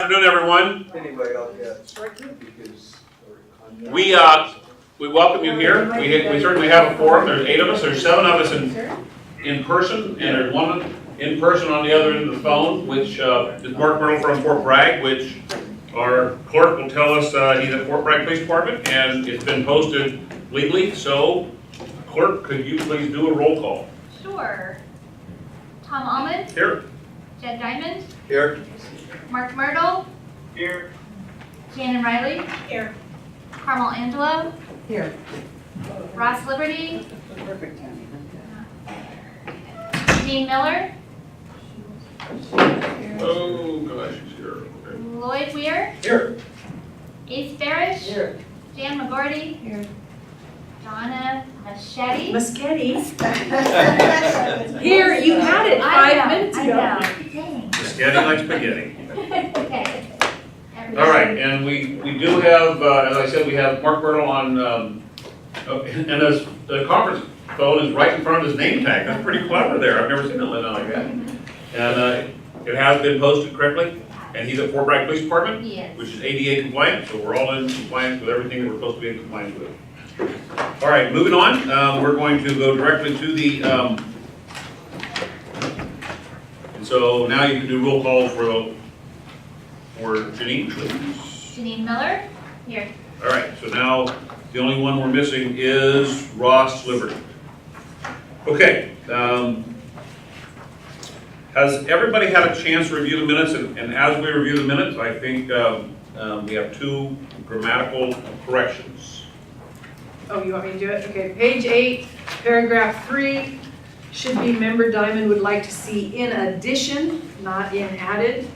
Good afternoon, everyone. Anybody else get stricken because. We welcome you here. We certainly have a forum. There's 8 of us. There's 7 of us in person, and there's 1 in person on the other end of the phone, which is Mark Myrtle from Fort Bragg, which our clerk will tell us he's at Fort Bragg Police Department, and it's been posted legally. So, clerk, could you please do a roll call? Sure. Tom Almond. Here. Jed Diamond. Here. Mark Myrtle. Here. Shannon Riley. Here. Carmel Angelo. Here. Ross Liberty. Perfect timing. Dean Miller. Oh, gosh, she's here. Okay. Lloyd Weir. Here. Ace Barish. Here. Jan McGordy. Here. Donna Machetti. Muschetti. Here, you had it 5 minutes ago. I know. Dang. Spaghetti like spaghetti. Okay. All right, and we do have, as I said, we have Mark Myrtle on, and as the conference phone is right in front of his name tag. That's pretty clever there. I've never seen it lit out like that. And it has been posted correctly, and he's at Fort Bragg Police Department, Yes. which is ADA compliant, so we're all in compliance with everything that we're supposed to be in compliance with. All right, moving on, we're going to go directly to the, and so now you can do roll call for Janine, please. Janine Miller. Here. All right, so now the only one we're missing is Ross Liberty. Okay, has everybody had a chance to review the minutes? And as we review the minutes, I think we have 2 grammatical corrections. Oh, you want me to do it? Okay, page 8, paragraph 3, should be member Diamond would like to see in addition, not in added.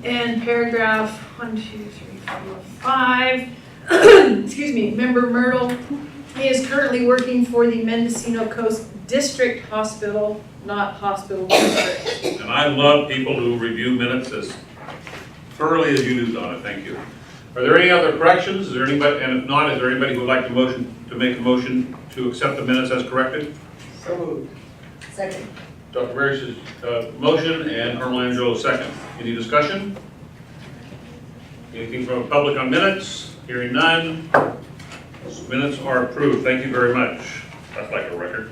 And paragraph 1, 2, 3, 4, 5, excuse me, member Myrtle, he is currently working for the Mendocino Coast District Hospital, not Hospital District. And I love people who review minutes as thoroughly as you do, Donna, thank you. Are there any other corrections? Is there anybody, and if not, is there anybody who would like to make a motion to accept the minutes as corrected? So moved. Second. Dr. Parrish's motion and Carmel Angelo second. Any discussion? Anything from the public on minutes? Hearing none. Minutes are approved. Thank you very much. That's like a record.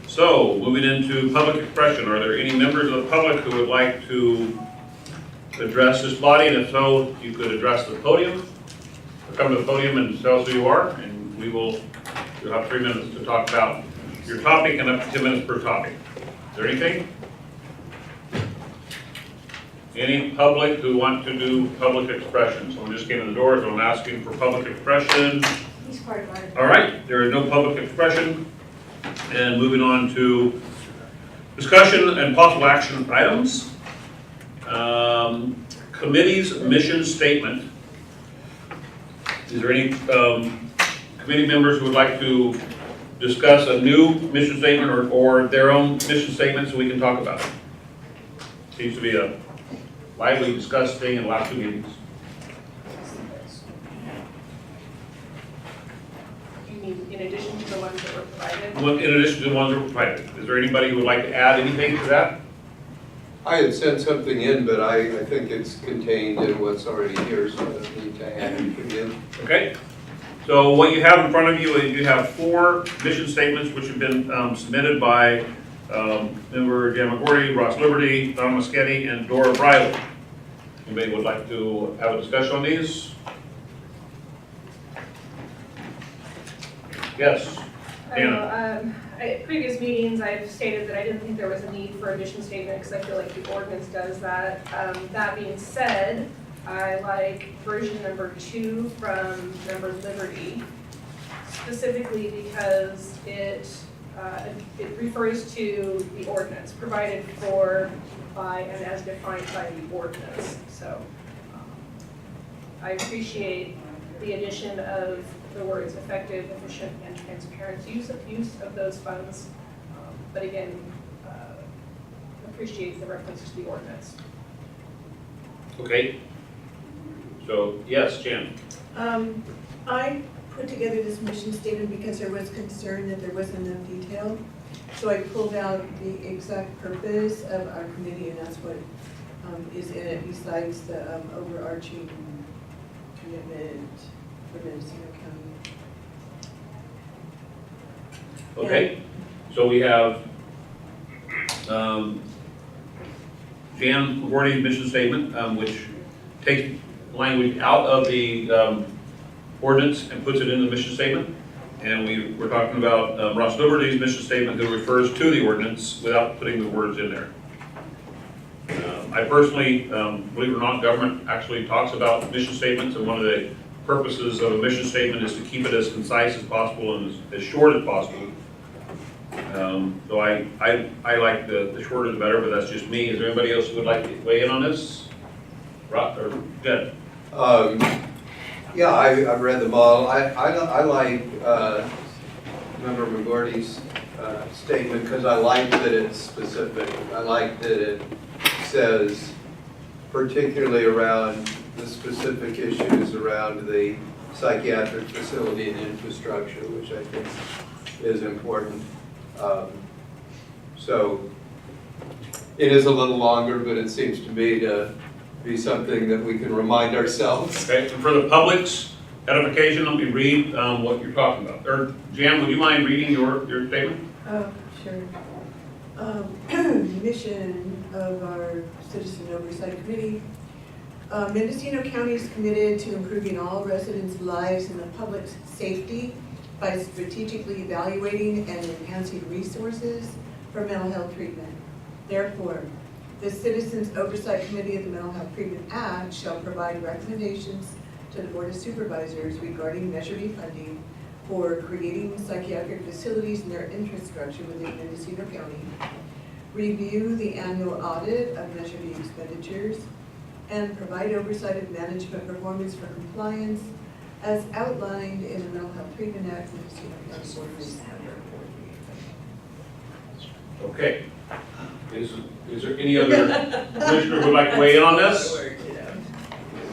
So, moving into public expression, are there any members of the public who would like to address this body? And if so, you could address the podium, or come to the podium and tell us who you are, and you'll have 3 minutes to talk about your topic and up to 10 minutes per topic. Is there anything? Any public who want to do public expression? Someone just came in the door, so I'm asking for public expression. He's part of our. All right, there is no public expression. And moving on to discussion and possible action items. Committee's mission statement. Is there any committee members who would like to discuss a new mission statement or their own mission statement so we can talk about it? Seems to be a widely discussed thing in the last 2 meetings. You mean in addition to the ones that were provided? Well, in addition to the ones that were provided. Is there anybody who would like to add anything to that? I had sent something in, but I think it's contained in what's already here, so I don't need to add anything in. Okay. So what you have in front of you is you have 4 mission statements which have been submitted by member Jan McGordy, Ross Liberty, Donna Maschetti, and Dora Briley. Anybody would like to have a discussion on these? Yes. Anna. At previous meetings, I've stated that I didn't think there was a need for a mission statement because I feel like the ordinance does that. That being said, I like version number 2 from member Liberty, specifically because it refers to the ordinance provided for by and as defined by the ordinance. So I appreciate the addition of the words effective, efficient, and transparent use of those funds, but again, appreciate the reference to the ordinance. Okay. So, yes, Jan. I put together this mission statement because there was concern that there wasn't enough detail. So I pulled out the exact purpose of our committee, and that's what is in it besides the overarching commitment for Mendocino County. Okay, so we have Jan McGordy's mission statement, which takes language out of the ordinance and puts it in the mission statement. And we're talking about Ross Liberty's mission statement that refers to the ordinance without putting the words in there. I personally, believe it or not, government actually talks about mission statements, and one of the purposes of a mission statement is to keep it as concise as possible and as short as possible. So I like the shorter the better, but that's just me. Is there anybody else who would like to weigh in on this? Rob, or Jed? Yeah, I've read them all. I like Member McGordy's statement because I like that it's specific. I like that it says particularly around the specific issues around the psychiatric facility and infrastructure, which I think is important. So it is a little longer, but it seems to me to be something that we can remind ourselves. Okay, and for the public's edification, let me read what you're talking about. Or Jan, would you mind reading your statement? Oh, sure. Mission of our Citizen Oversight Committee. Mendocino County is committed to improving all residents' lives and the public's safety by strategically evaluating and enhancing resources for mental health treatment. Therefore, the Citizens Oversight Committee of the Mental Health Treatment Act shall provide recommendations to the Board of Supervisors regarding Measure B funding for creating psychiatric facilities and their infrastructure within Mendocino County, review the annual audit of Measure B expenditures, and provide oversight of management performance for compliance as outlined in the Mental Health Treatment Act, Mendocino County Ordinance Number 438. Okay. Is there any other commissioner who would like to weigh in on this?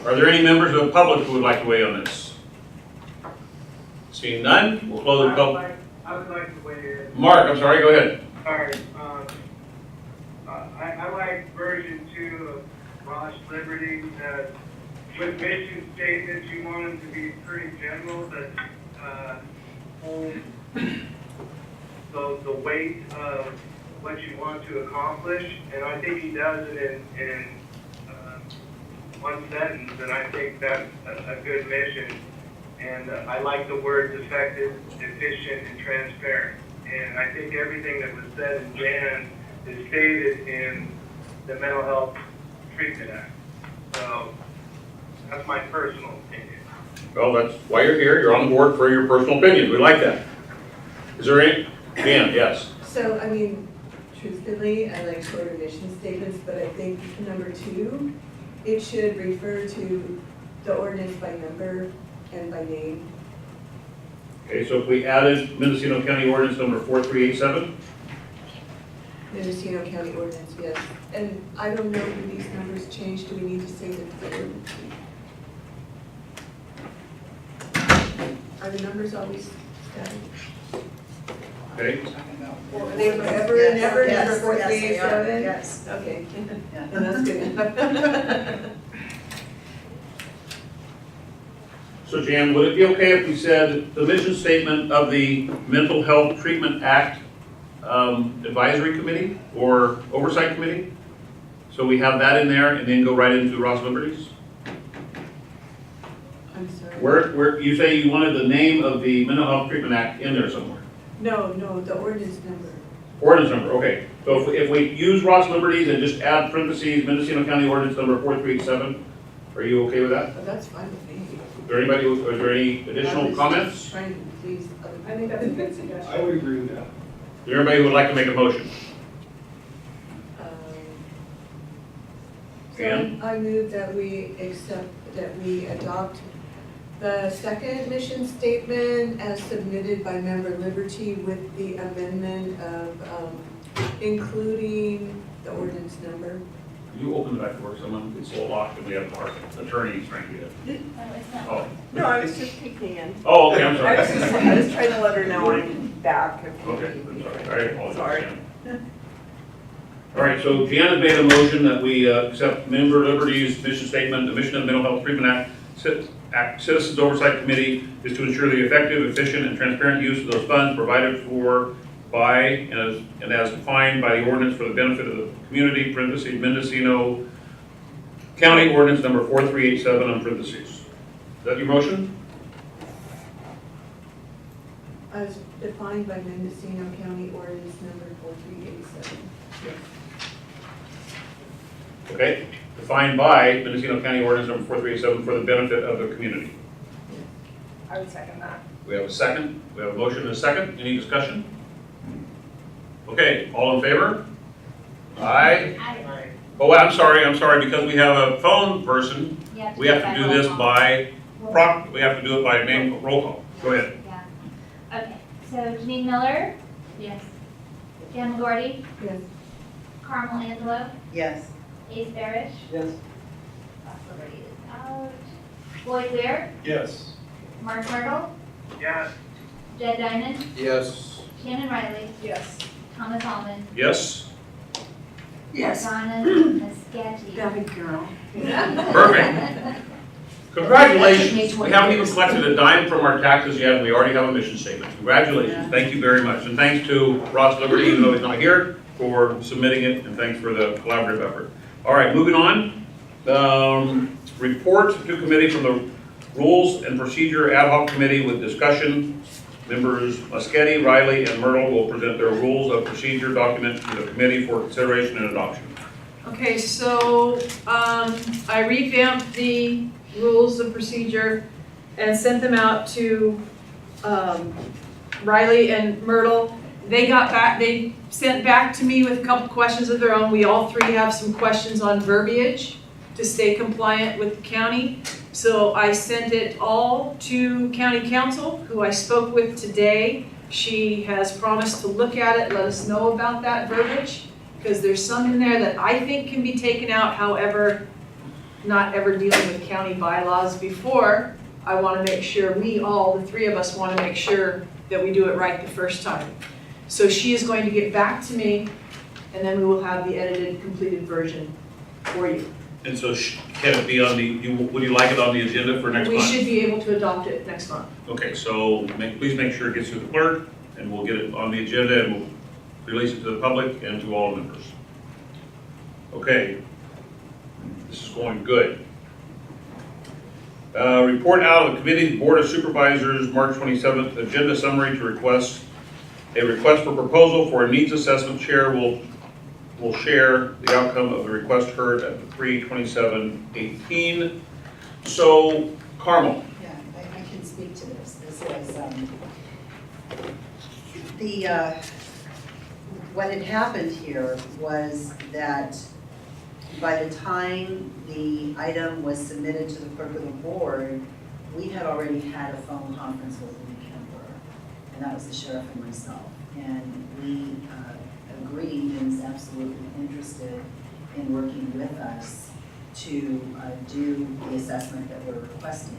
Are there any members of the public who would like to weigh in on this? Seeing none, we'll close the public. I would like to weigh in. Mark, I'm sorry, go ahead. Sorry, I like version 2 of Ross Liberty, that with mission statements, you want them to be pretty general, that hold the weight of what you want to accomplish, and I think he does it in one sentence, and I think that's a good mission. And I like the words effective, efficient, and transparent. And I think everything that was said in Jan is stated in the Mental Health Treatment Act. So that's my personal opinion. Well, that's why you're here. You're on the board for your personal opinion. We like that. Is there any? Jan, yes. So, I mean, truthfully, I like shorter mission statements, but I think number 2, it should refer to the ordinance by number and by name. Okay, so if we added Mendocino County Ordinance number 4387, Mendocino County Ordinance, yes. And I don't know, do these numbers change? Do we need to say that the ordinance? Are the numbers always static? okay? Are they forever and ever, Yes, number 4387? yes. Okay, and that's good enough. So Jan, would it be okay if we said the mission statement of the Mental Health Treatment Act Advisory Committee or Oversight Committee? So we have that in there and then go right into Ross Liberty's? I'm sorry. Where you say you wanted the name of the Mental Health Treatment Act in there somewhere? No, the ordinance number. Ordinance number, okay. So if we use Ross Liberty's and just add parentheses, Mendocino County Ordinance number 4387, are you okay with that? Oh, that's fine with me. Is there anybody, is there any additional comments? Trying to please other people. I think that's a good suggestion. I would agree with that. Is there anybody who would like to make a motion? So Ann? I move that we adopt the second mission statement as submitted by Member Liberty with the amendment of including the ordinance number. You open the back door, someone, it's so locked and we have our attorneys trying to get it. No, it's not. Oh, No, I was just peeking in. oh, okay, I'm I was sorry. trying to let her know I'm back. Okay, I'm sorry, I apologize. Sorry. Jan. All right, so Deanna made a motion that we accept Member Liberty's mission statement. The mission of the Mental Health Treatment Act Citizens Oversight Committee is to ensure the effective, efficient, and transparent use of those funds provided for by and as defined by the ordinance for the benefit of the community, parentheses, Mendocino County Ordinance number 4387 on parentheses. Is that your motion? As defined by Mendocino County Ordinance number 4387. Okay, defined by Mendocino County Ordinance number 4387 for the benefit of the community. I would second that. We have a second. We have a motion and a second. Any discussion? Okay, all in favor? Aye. I, Oh, I'm sorry, because we have a phone person, we have to do this roll by, call. we have to do it by name, roll call. Go ahead. Yeah. Okay, so Janine Miller? Yes. Jan McGorty? Yes. Carmel Angelo? Yes. Ace Barish? Yes. Ross Liberty is out. Floyd Weir? Yes. Mark Myrtle? Yes. Jed Diamond? Yes. Shannon Riley? Yes. Thomas Almond? Yes? Donna Maschetti? Good girl. Perfect. Congratulations. We haven't even collected a dime from our taxes yet, and we already have a mission statement. Congratulations. Thank you very much. And thanks to Ross Liberty, even though he's not here, for submitting it, and thanks for the collaborative effort. All right, moving on. Report to committee from the Rules and Procedure Ad Hoc Committee with discussion. Members Maschetti, Riley, and Myrtle will present their rules of procedure document to the committee for consideration and adoption. Okay, so I revamped the rules of procedure and sent them out to Riley and Myrtle. They sent back to me with a couple questions of their own. We all three have some questions on verbiage to stay compliant with the county. So I sent it all to county council, who I spoke with today. She has promised to look at it, let us know about that verbiage, because there's some in there that I think can be taken out. However, not ever dealing with county bylaws before, I want to make sure the three of us want to make sure that we do it right the first time. So she is going to get back to me, and then we will have the edited, completed version for you. And so can it be on would you like it on the agenda for next month? We should be able to adopt it next month. Okay, so please make sure it gets to the clerk, and we'll get it on the agenda, and we'll release it to the public and to all members. Okay, this is going good. Report out of the committee, Board of Supervisors, March 27th, agenda summary to request for proposal for a needs assessment. Chair will share the outcome of the request heard at the 3/27/18. So, Carmel. Yeah, I can speak to this. This is, what had happened here was that by the time the item was submitted to the clerk of the board, we had already had a phone conference with Lee Kemper, and that was the sheriff and myself. And we agreed and is absolutely interested in working with us to do the assessment that we're requesting.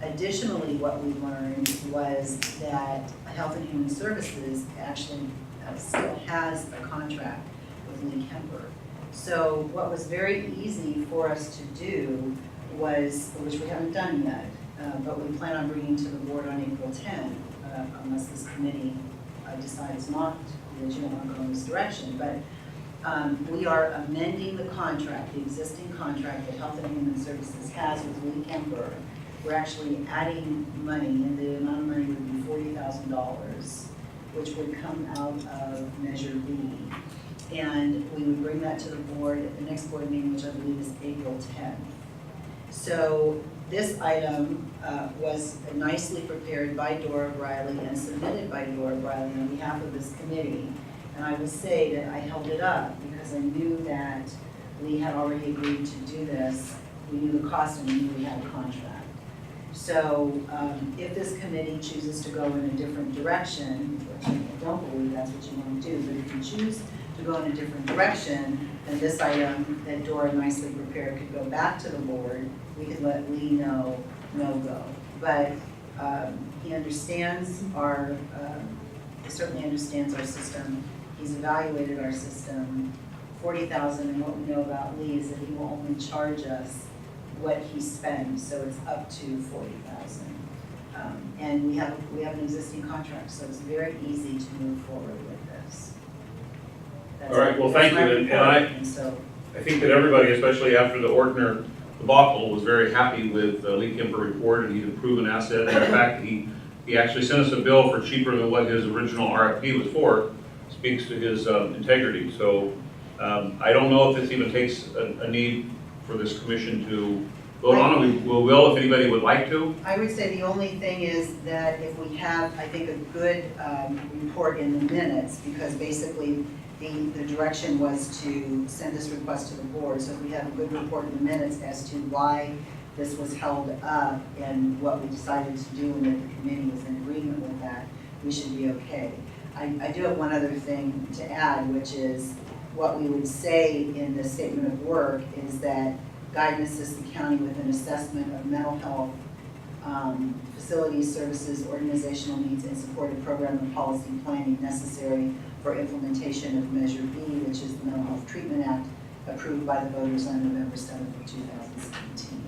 Additionally, what we learned was that Health and Human Services actually still has a contract with Lee Kemper. So what was very easy for us to do was, which we haven't done yet, but we plan on bringing to the board on April 10, unless this committee decides not, that you don't want to go in this direction, but we are amending the contract, the existing contract that Health and Human Services has with Lee Kemper. We're actually adding money, and the amount of money would be $40,000, which would come out of Measure B. And we would bring that to the board at the next board meeting, which I believe is April 10th. So this item was nicely prepared by Dora Briley and submitted by Dora Briley on behalf of this committee. And I will say that I held it up because I knew that we had already agreed to do this. We knew the cost and we knew we had a contract. So if this committee chooses to go in a different direction, which I don't believe that's what you want to do, but if you choose to go in a different direction, then this item that Dora nicely prepared could go back to the board. We could let Lee know, no go. But he understands he certainly understands our system. He's evaluated our system, 40,000, and what we know about Lee is that he will only charge us what he spends, so it's up to 40,000. And we have an existing contract, so it's very easy to move forward with this. All right, well, thank that's my you, and report, and so, I think that everybody, especially after the Ortner debacle, was very happy with the Lee Kemper report, and he's a proven asset. And the fact that he actually sent us a bill for cheaper than what his original RFP was for speaks to his integrity. So I don't know if this even takes a need for this commission to vote on it. We will if anybody would like to. I would say the only thing is that if we have, I think, a good report in the minutes, because basically the direction was to send this request to the board, so if we have a good report in the minutes as to why this was held up and what we decided to do and that the committee was in agreement with that, we should be okay. I do have one other thing to add, which is what we would say in the statement of work is that guide and assist the county with an assessment of mental health, facilities, services, organizational needs, and supportive program and policy planning necessary for implementation of Measure B, which is the Mental Health Treatment Act, approved by the voters on November 7th of 2017.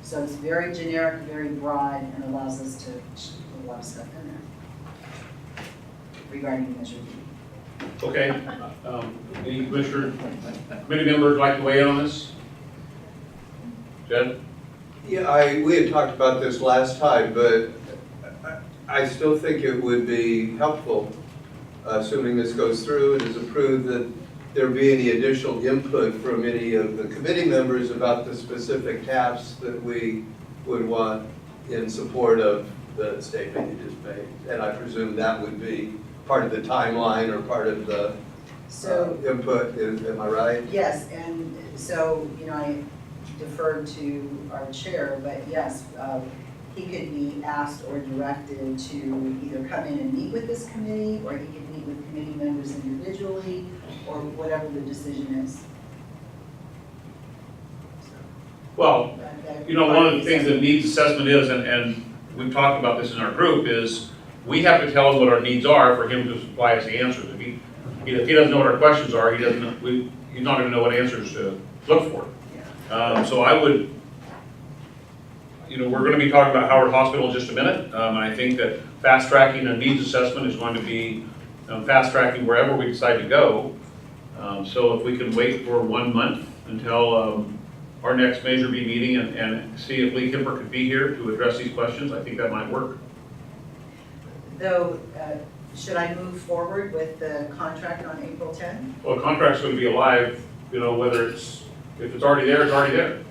So it's very generic, very broad, and allows us to put a lot of stuff in there regarding Measure B. Okay. Any commissioner, committee members like to weigh in on this? Jed? Yeah, we had talked about this last time, but I still think it would be helpful, assuming this goes through and is approved, that there be any additional input from any of the committee members about the specific tasks that we would want in support of the statement you just made. And I presume that would be part of the timeline or part of the input, am I right? Yes, and so, I deferred to our chair, but yes, he could be asked or directed to either come in and meet with this committee, or he could meet with committee members individually, or whatever the decision is. Well, one of the things that needs assessment is, and we've talked about this in our group, is we have to tell him what our needs are for him to supply us the answers. If he doesn't know what our questions are, he's not going to know what answers to look for. So I would, we're going to be talking about Howard Hospital in just a minute, and I think that fast tracking a needs assessment is going to be fast tracking wherever we decide to go. So if we can wait for 1 month until our next Measure B meeting and see if Lee Kemper could be here to address these questions, I think that might work. Though, should I move forward with the contract on April 10? Well, the contract's going to be alive, whether if it's already there, it's already there.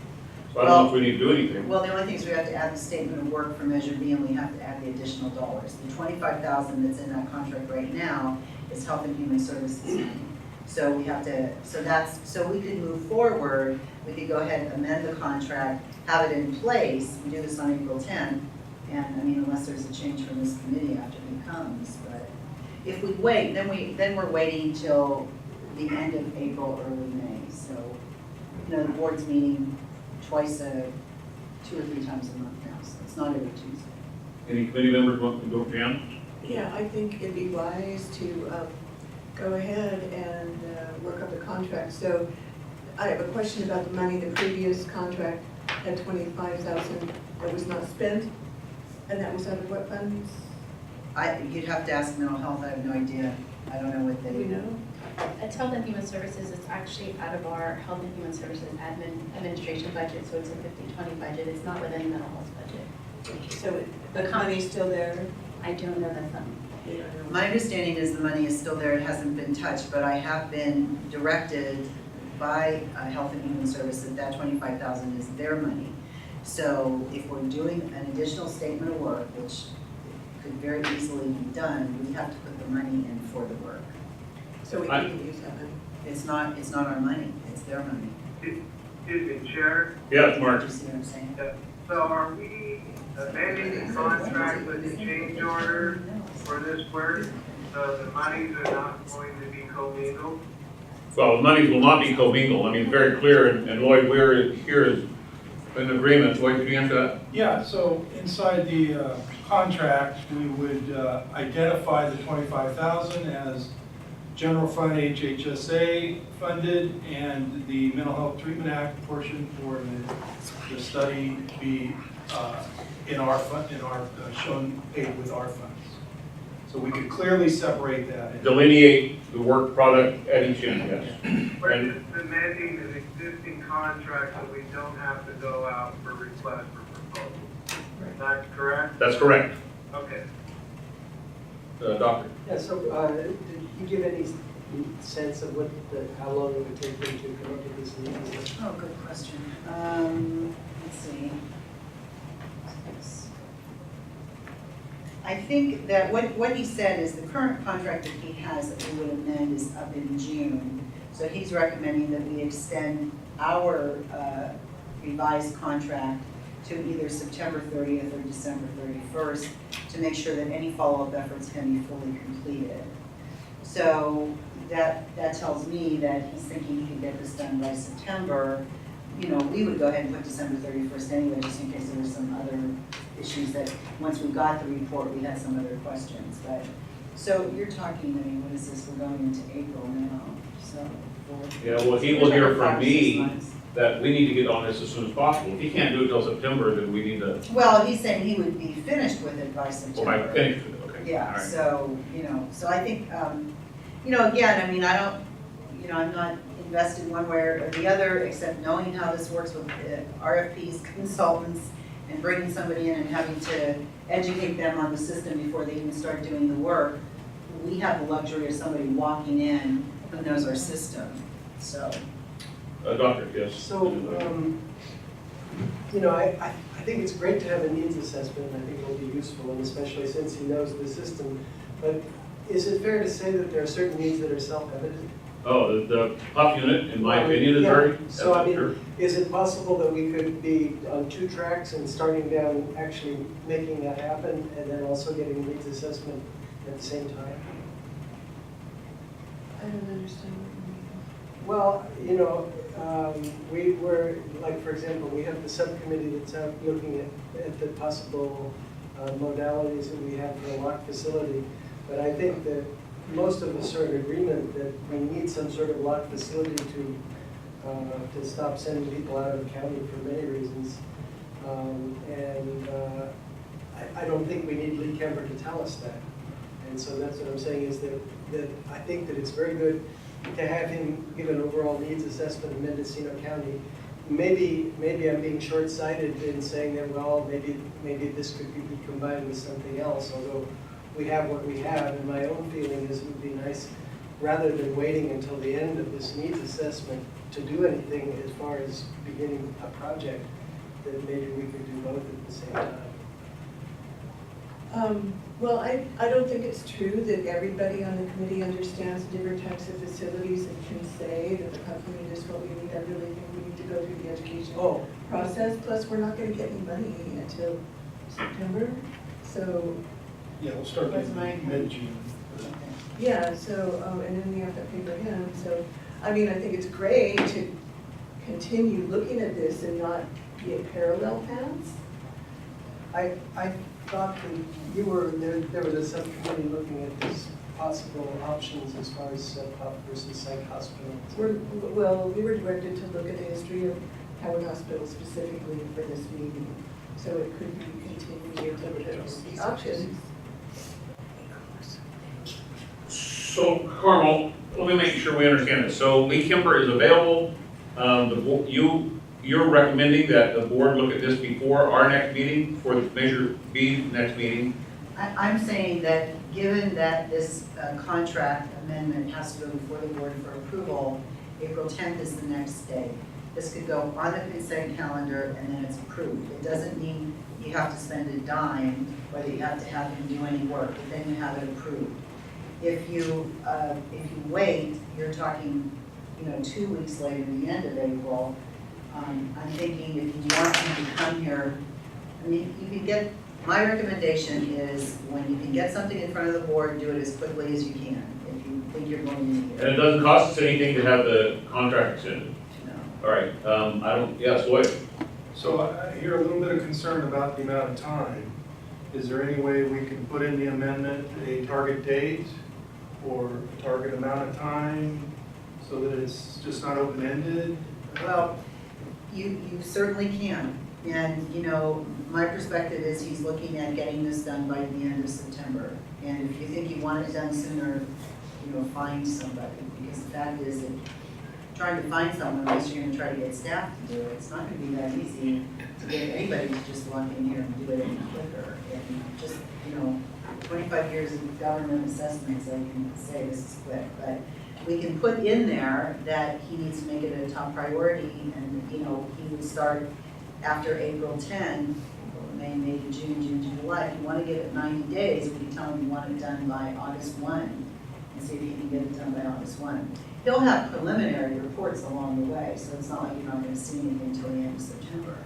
So I don't know if we need to do anything. Well, the only thing is we have to add the statement of work for Measure B, and we have to add the additional dollars. The $25,000 that's in that contract right now is Health and Human Services money. So we have to, so we could move forward, we could go ahead and amend the contract, have it in place, we do this on April 10th, and unless there's a change from this committee after he comes, but if we wait, then we're waiting till the end of April, early May. So, the board's meeting twice 2 or 3 times a month now, so it's not every Tuesday. Any committee members want to go, Jan? Yeah, I think it'd be wise to go ahead and work up the contract. So I have a question about the money. The previous contract had $25,000 that was not spent, and that was out of what funds? You'd have to ask mental health, I have no idea. I don't know what they. Do you know? It's Health and Human Services, it's actually out of our Health and Human Services administration budget, so it's a 50/20 budget, it's not within the mental health budget. So the money's still there? I don't know that's My understanding is the money is still there, it hasn't been touched, but I have been directed by Health and Human Services that $25,000 is their money. So if we're doing an additional statement of work, which could very easily be done, we have to put the money in for the work. So we can use that money? It's not our money, it's their money. Excuse me, Chair. Yeah, Mark. You see what I'm saying? So are we amending the contract with the change order for this work? So the monies are not going to be commingled? Well, the monies will not be commingled. Very clear, and Lloyd Weir here is in agreement. Lloyd, could you answer that? Yeah, so inside the contract, we would identify the $25,000 as general fund HHSA funded and the Mental Health Treatment Act portion for the study be in our fund, shown paid with our funds. So we could clearly separate that. Delineate the work product at each end, yes. We're And just amending an existing contract so we don't have to go out for request for proposal. Is that correct? that's correct. Okay. Doctor? Yeah, so, did you give any sense of how long it would take them to come up with this needs? Oh, good question. Let's see. I think that what he said is the current contract that he has that we would amend is up in June. So he's recommending that we extend our revised contract to either September 30th or December 31st to make sure that any follow-up efforts can be fully completed. So that tells me that he's thinking he could get this done by September. You know, we would go ahead and put December 31st anyway, just in case there were some other issues that, once we got the report, we had some other questions. But, so you're talking, I mean, what is this, we're going into April now, so. Yeah, well, he will hear from me that we need to get on this as soon as possible. If he can't do it till September, then we need to, Well, he's saying he would be finished with it by well, September. I finished with it, okay. All Yeah, right. so, you know, so I think, you know, again, I mean, I don't, you know, I'm not invested one way or the other, except knowing how this works with RFPs, consultants, and bringing somebody in and having to educate them on the system before they even start doing the work. We have the luxury of somebody walking in who knows our system, so. Doctor, yes. So, you know, I think it's great to have a needs assessment, and I think it'll be useful, and especially since he knows the system. But is it fair to say that there are certain needs that are self-evident? Oh, the PUF unit, in my opinion, is very. So, I sure. mean, is it possible that we could be on 2 tracks and starting down, actually making that happen, and then also getting a needs assessment at the same time? I don't understand what you mean. Well, you know, we were, like, for example, we have the subcommittee that's out looking at the possible modalities that we have for a locked facility. But I think that most of us are in agreement that we need some sort of locked facility to stop sending people out of the county for many reasons. I don't think we need Lee Kemper to tell us that. And so that's what I'm saying is that I think that it's very good to have him give an overall needs assessment of Mendocino County. Maybe I'm being short-sighted in saying that, well, maybe this could be combined with something else, although we have what we have, and my own feeling is it would be nice, rather than waiting until the end of this needs assessment to do anything as far as beginning a project, that maybe we could do both at the same time. Well, I don't think it's true that everybody on the committee understands different types of facilities and can say that the PUF unit is what we need. I really think we need to go through the education process. Plus, we're not going to get any money until September. So, Yeah, we'll start That's in my- mid-June. yeah, so, and then we have to pay for him. So, I mean, I think it's great to continue looking at this and not be in parallel paths. I thought that you were, there was a subcommittee looking at these possible options as far as PUF versus psych hospitals. We were directed to look at the history of Howard Hospital specifically for this meeting. So it could be continued to look at the options. So, Carmel, let me make sure we understand this. So Lee Kemper is available. You're recommending that the board look at this before our next meeting, for the Measure B next meeting? I'm saying that given that this contract amendment has to go before the board for approval, April 10th is the next day. This could go on the consent calendar and then it's approved. It doesn't mean you have to spend a dime, whether you have to have him do any work, but then you have it approved. If you wait, you're talking, 2 weeks later, the end of April. I'm thinking if you want him to come here, I mean, you can get, my recommendation is when you can get something in front of the board, do it as quickly as you can, if you think you're going to need And it. it doesn't cost us anything to have the contract extended? No. All right, yes, Lloyd? So I hear a little bit of concern about the amount of time. Is there any way we can put in the amendment a target date for a target amount of time so that it's just not open-ended? Well, you certainly can. And, you know, my perspective is he's looking at getting this done by the end of September. And if you think you want it done sooner, you know, find somebody. Because the fact is that trying to find someone, unless you're gonna try to get staff to do it, it's not gonna be that easy to get anybody to just walk in here and do it any quicker. And just, you know, 25 years of government assessments, I can say this is quick. But we can put in there that he needs to make it a top priority, and, you know, he would start after April 10, May, to June, July. If you want to get it 90 days, we can tell him you want it done by August 1, and see if he can get it done by August 1. He'll have preliminary reports along the way, so it's not like you're not going to see anything until the end of September.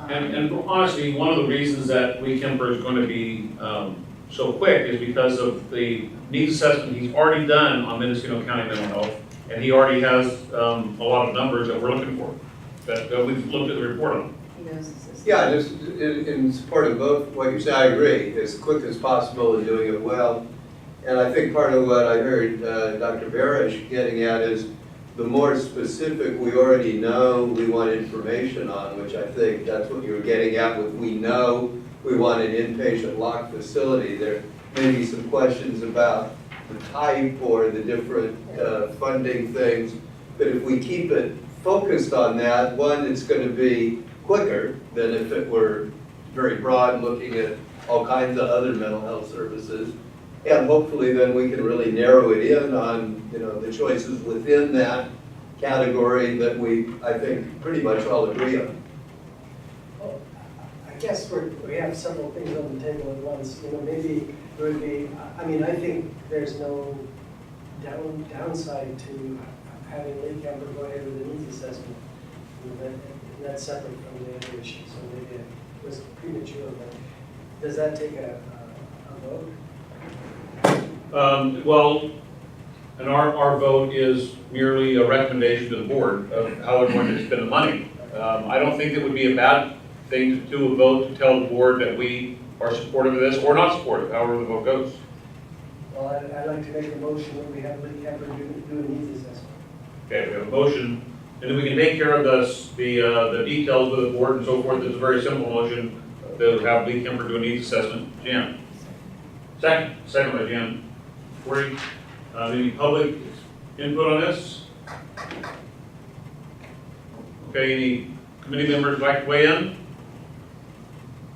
And honestly, one of the reasons that Lee Kemper is going to be so quick is because of the needs assessment he's already done on Mendocino County mental health, and he already has a lot of numbers that we're looking for, that we've looked at the report on. He knows the system. Yeah, just in support of both what you say, I agree, as quick as possible and doing it well. And I think part of what I heard Dr. Barish getting at is the more specific we already know we want information on, which I think that's what you were getting at with we know we want an inpatient locked facility. There may be some questions about the type or the different funding things, but if we keep it focused on that, one, it's going to be quicker than if it were very broad, looking at all kinds of other mental health services. And hopefully then we can really narrow it in on, you know, the choices within that category that we, I think, pretty much all agree on. Well, I guess we have several things on the table at once. You know, maybe it would be, I mean, I think there's no downside to having Lee Kemper go ahead with a needs assessment. You know, that's separate from the other issue, so maybe it was premature, but does that take a vote? Well, and our vote is merely a recommendation to the board of how they're going to spend the money. I don't think it would be a bad thing to do a vote to tell the board that we are supportive of this or not supportive, however the vote goes. Well, I'd like to make a motion that we have Lee Kemper do a needs assessment. Okay, we have a motion, and then we can take care of the details with the board and so forth. It's a very simple motion to have Lee Kemper do a needs assessment. Jan? Second by Jan. Corey, any public input on this? Okay, any committee members like to weigh in?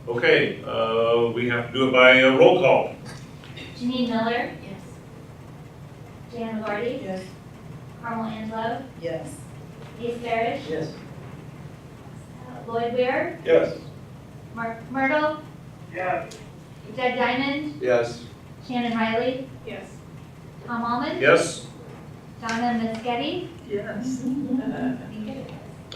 Okay, we have to do it by roll call. Janine Miller, Yes. Jan McGarty, Yes. Carmel Angelo, Yes. Ace Barish, Yes. Lloyd Weir, Yes. Mark Myrtle, Yes. Doug Diamond, Yes. Shannon Riley, Yes. Tom Almond, Yes? Donna Mischetti. Yes.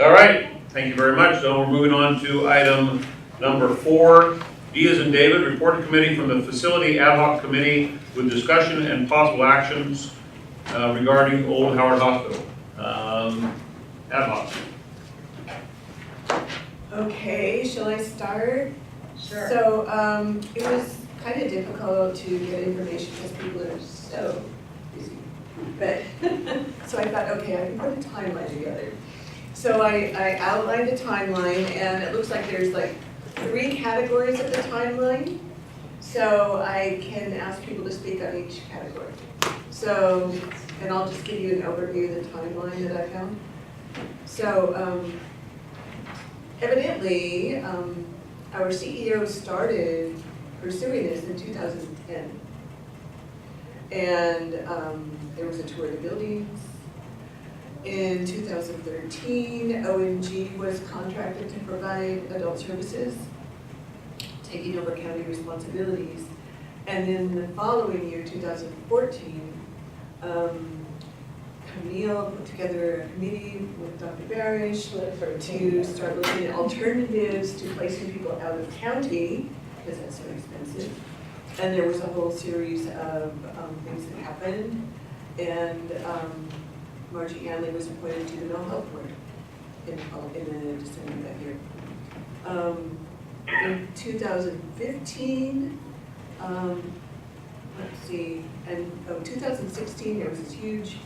All right, thank you very much. So we're moving on to item number 4. D as in David, report to committee from the Facility Ad Hoc Committee with discussion and possible actions regarding Old Howard Hospital. Ad Hoc. Okay, shall I start? Sure. So, it was kind of difficult to get information because people are so busy. But, so I thought, okay, I can put a timeline together. So I outlined a timeline, and it looks like there's like 3 categories of the timeline. So I can ask people to speak on each category. So, and I'll just give you an overview of the timeline that I found. So, evidently, our CEO started pursuing this in 2010. And there was a tour of the buildings. In 2013, ONG was contracted to provide adult services, taking over county responsibilities. And then the following year, 2014, Camille put together a committee with Dr. Barish to start looking at alternatives to placing people out of county, because that's so expensive. And there was a whole series of things that happened. And Margie Anley was appointed to the mental health board in December of that year. In 2015, let's see, and 2016, there was this huge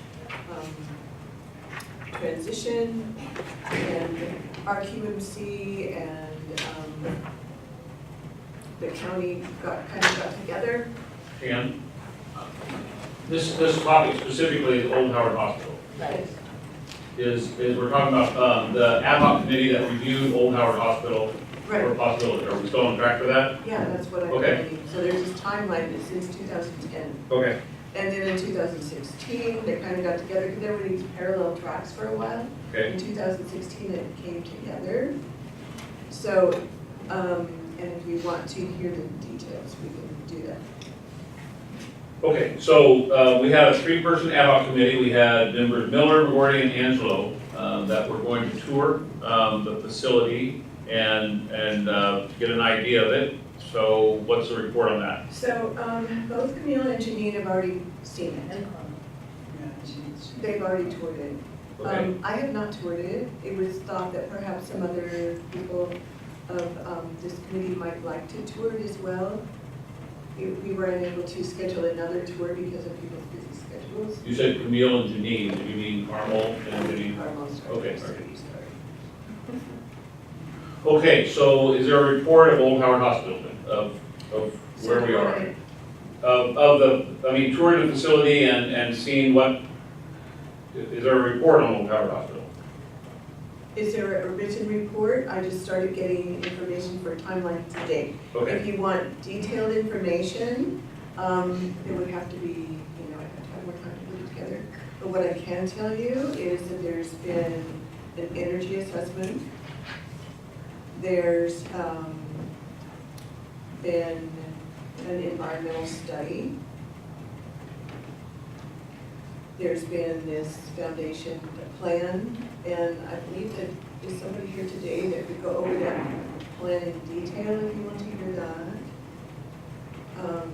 transition, and RQMC and the county kind of got together. And this topic specifically, the Old Howard Hospital, is we're talking about the ad hoc committee that reviewed Old Howard Hospital for Right, possibility. Are we still on track for that? yeah, that's what I Okay. believe. So there's this timeline that since 2010. Okay. And then in 2016, they kind of got together, because there were these parallel tracks for a while. Okay. In 2016, it came together. So, and if you want to hear the details, we can do that. Okay, so we had a three-person ad hoc committee. We had members Miller, McGordy, and Angelo that were going to tour the facility and get an idea of it. So what's the report on that? So, both Camille and Janine have already seen it. They've already toured it. Okay. I have not toured it. It was thought that perhaps some other people of this committee might like to tour it as well. We were unable to schedule another tour because of people's busy schedules. You said Camille and Janine. Did you mean Carmel and Janine? Okay, sorry. Okay, so is there a report of Old Howard Hospital then, of where we are? Touring the facility and seeing what, is there a report on Old Howard Hospital? Is there a written report? I just started getting information for timeline today. Okay, If you want detailed information, it would have to be, I'd have to have more time to put it together. But what I can tell you is that there's been an energy assessment. There's been an environmental study. There's been this foundation plan, and I believe that there's somebody here today that could go over that plan in detail if you want to hear that.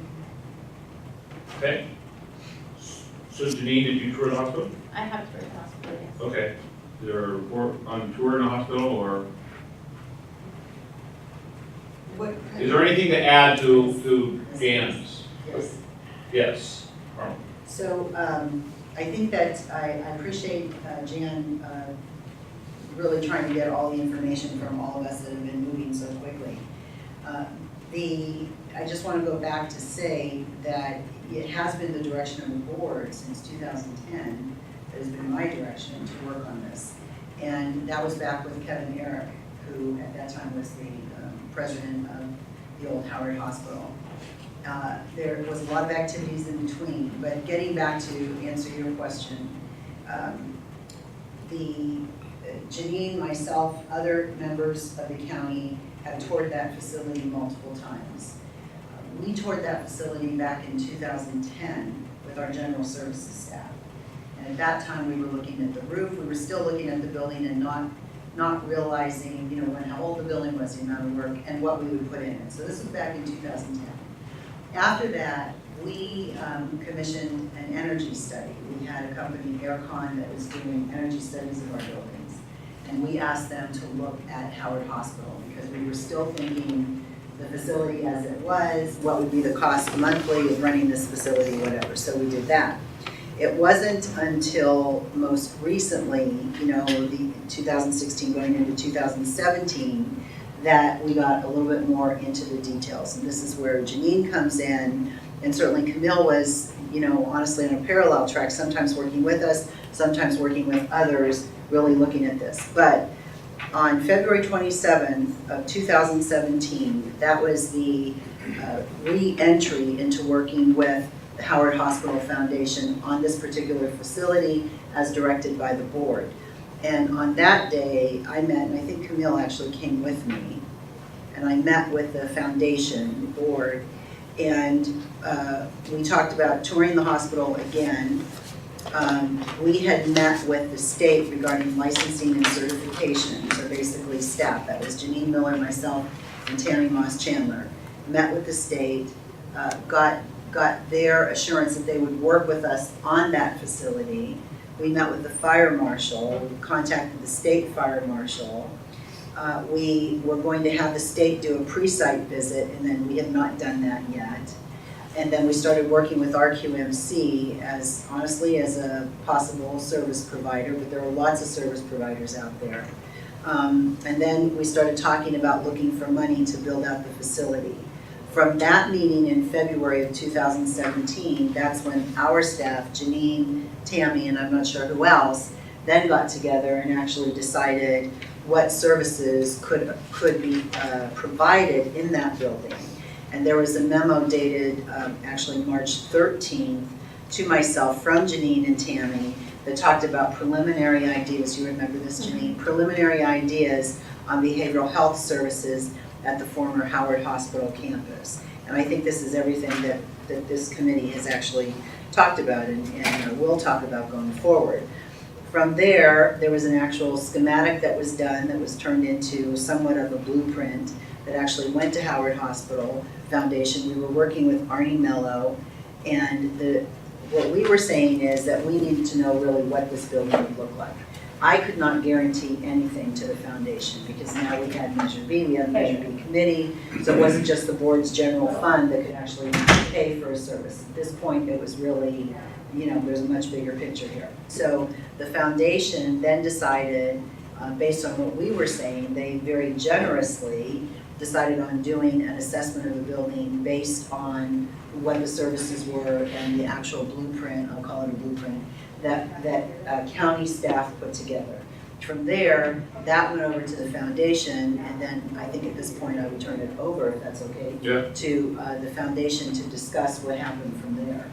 okay. So Janine, did you tour the hospital? I have toured the hospital, yes. Okay. Is there a report on touring the hospital, or What? is there anything to add to Jan's? Yes. Yes. Carmel. So I think that I appreciate Jan really trying to get all the information from all of us that have been moving so quickly. I just want to go back to say that it has been the direction of the board since 2010, that has been my direction to work on this. And that was back with Kevin Eric, who at that time was the president of the Old Howard Hospital. There was a lot of activities in between, but getting back to answer your question, Janine, myself, other members of the county have toured that facility multiple times. We toured that facility back in 2010 with our general services staff. And at that time, we were looking at the roof, we were still looking at the building and not realizing, how old the building was, the amount of work, and what we would put in it. So this was back in 2010. After that, we commissioned an energy study. We had a company, Aircon, that was doing energy studies of our buildings. And we asked them to look at Howard Hospital because we were still thinking the facility as it was, what would be the cost monthly of running this facility, whatever. So we did that. It wasn't until most recently, the 2016 going into 2017, that we got a little bit more into the details. And this is where Janine comes in, and certainly Camille was, honestly on a parallel track, sometimes working with us, sometimes working with others, really looking at this. But on February 27th of 2017, that was the re-entry into working with the Howard Hospital Foundation on this particular facility as directed by the board. And on that day, I met, and I think Camille actually came with me, and I met with the foundation board, and we talked about touring the hospital again. We had met with the state regarding licensing and certification, so basically staff. That was Janine Miller, myself, and Terry Moss Chandler. Met with the state, got their assurance that they would work with us on that facility. We met with the fire marshal, contacted the state fire marshal. We were going to have the state do a pre-site visit, and then we have not done that yet. And then we started working with RQMC as, honestly, as a possible service provider, but there are lots of service providers out there. And then we started talking about looking for money to build out the facility. From that meeting in February of 2017, that's when our staff, Janine, Tammy, and I'm not sure who else, then got together and actually decided what services could be provided in that building. And there was a memo dated actually March 13th to myself from Janine and Tammy that talked about preliminary ideas. You remember this, Janine? Preliminary ideas on behavioral health services at the former Howard Hospital campus. And I think this is everything that this committee has actually talked about and will talk about going forward. From there, there was an actual schematic that was done that was turned into somewhat of a blueprint that actually went to Howard Hospital Foundation. We were working with Arnie Mello, and what we were saying is that we needed to know really what this building would look like. I could not guarantee anything to the foundation because now we had Measure B, we had a Measure B committee, so it wasn't just the board's general fund that could actually pay for a service. At this point, it was really, there's a much bigger picture here. So the foundation then decided, based on what we were saying, they very generously decided on doing an assessment of the building based on what the services were and the actual blueprint, I'll call it a blueprint, that county staff put together. From there, that went over to the foundation, and then I think at this point I would turn it over, if that's okay, to the foundation to discuss what happened from there.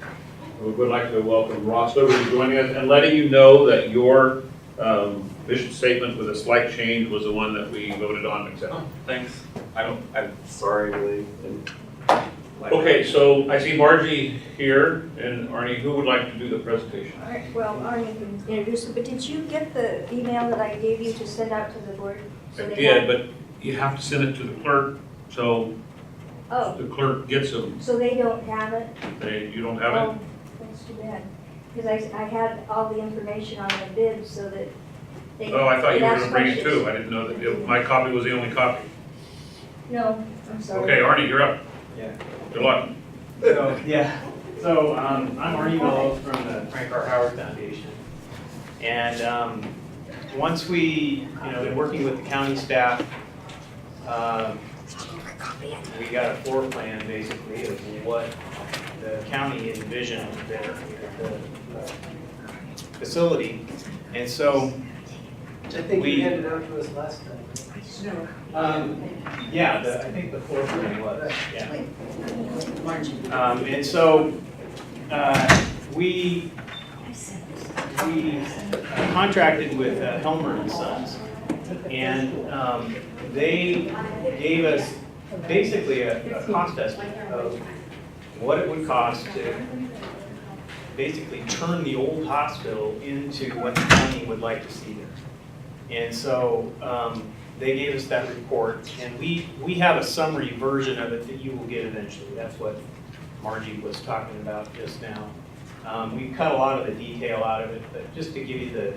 We would like to welcome Ross Liberty joining us and letting you know that your mission statement with a slight change was the one that we voted on to accept. Oh, thanks. I'm sorry, really. Okay, so I see Margie here, and Arnie, who would like to do the presentation? All right, well, Arnie can introduce it, but did you get the email that I gave you to send out to the board? I did, but you have to send it to the clerk, so the clerk gets them. So they don't have it? You don't have it? Oh, that's too bad, because I had all the information on the bid so that they. Oh, I thought you were ask gonna bring it questions. too. I didn't know that my copy was the only copy. No, I'm sorry. Okay, Arnie, you're up. Yeah. Good luck. So I'm Arnie Willows from the Frank R. Howard Foundation. And once we, in working with the county staff, we got a floor plan basically of what the county envisioned their facility. And so Which I think you handed out to us last time. I think the floor plan was, yeah. Margie. And so we contracted with Helmer and Sons, and they gave us basically a cost estimate of what it would cost to basically turn the old hospital into what the county would like to see there. And so they gave us that report, and we have a summary version of it that you will get eventually. That's what Margie was talking about just now. We cut a lot of the detail out of it, but just to give you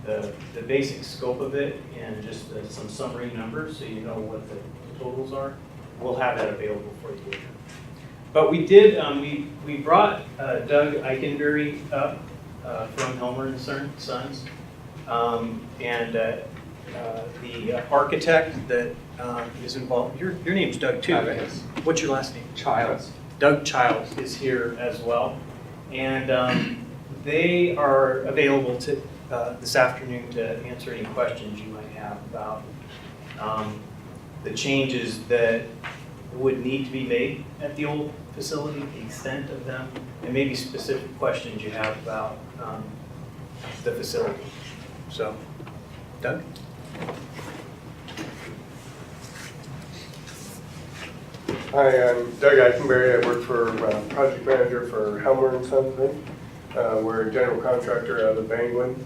the basic scope of it and just some summary numbers so you know what the totals are, we'll have that available for you later. But we did, we brought Doug Eichenberry up from Helmer and Sons, and the architect that is involved. Your name's Doug too, right? Yes. What's your last name? Childs. Doug Childs is here as well, and they are available to this afternoon to answer any questions you might have about the changes that would need to be made at the old facility, the extent of them, and maybe specific questions you have about the facility. So, Doug? Hi, I'm Doug Eichenberry. I work for project manager for Helmer and Sons. We're a general contractor out of Bangwin,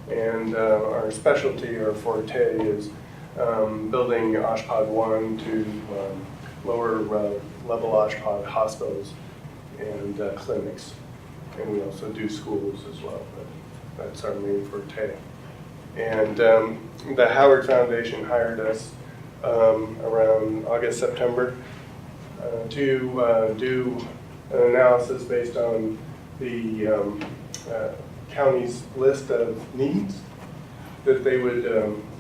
and our specialty or forte is building OSHPD 1 to lower level OSHPD hospitals and clinics, and we also do schools as well, but that's our main forte. And the Howard Foundation hired us around August, September to do an analysis based on the county's list of needs that they would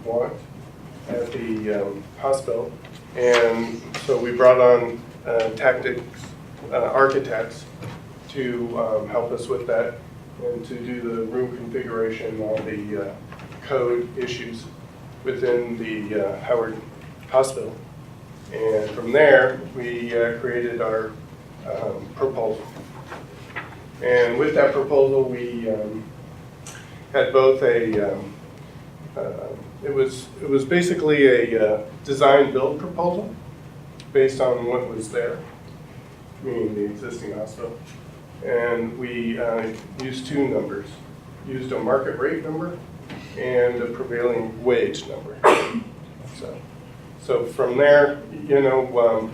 want at the hospital. And so we brought on architects to help us with that and to do the room configuration, all the code issues within the Howard Hospital. And from there, we created our proposal. And with that proposal, we had both a, it was basically a design build proposal based on what was there, meaning the existing hospital. And we used two numbers, used a market rate number and a prevailing wage number. So from there, you know,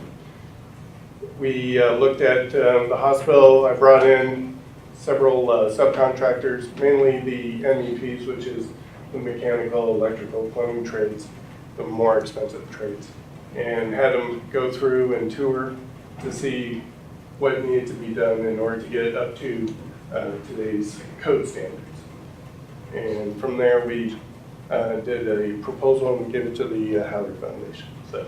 we looked at the hospital. I brought in several subcontractors, mainly the MEPs, which is the mechanical, electrical, plumbing trades, the more expensive trades, and had them go through and tour to see what needed to be done in order to get it up to today's code standards. And from there, we did a proposal and gave it to the Howard Foundation. So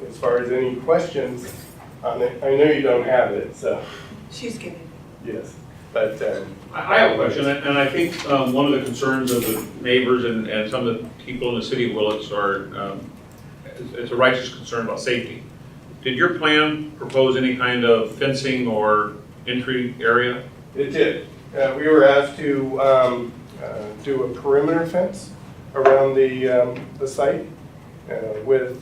as far as any questions on it, I know you don't have it, so. She's kidding. Yes, but. I have a question, and I think one of the concerns of the neighbors and some of the people in the city of Willits are, it's a righteous concern about safety. Did your plan propose any kind of fencing or entry area? It did. We were asked to do a perimeter fence around the site with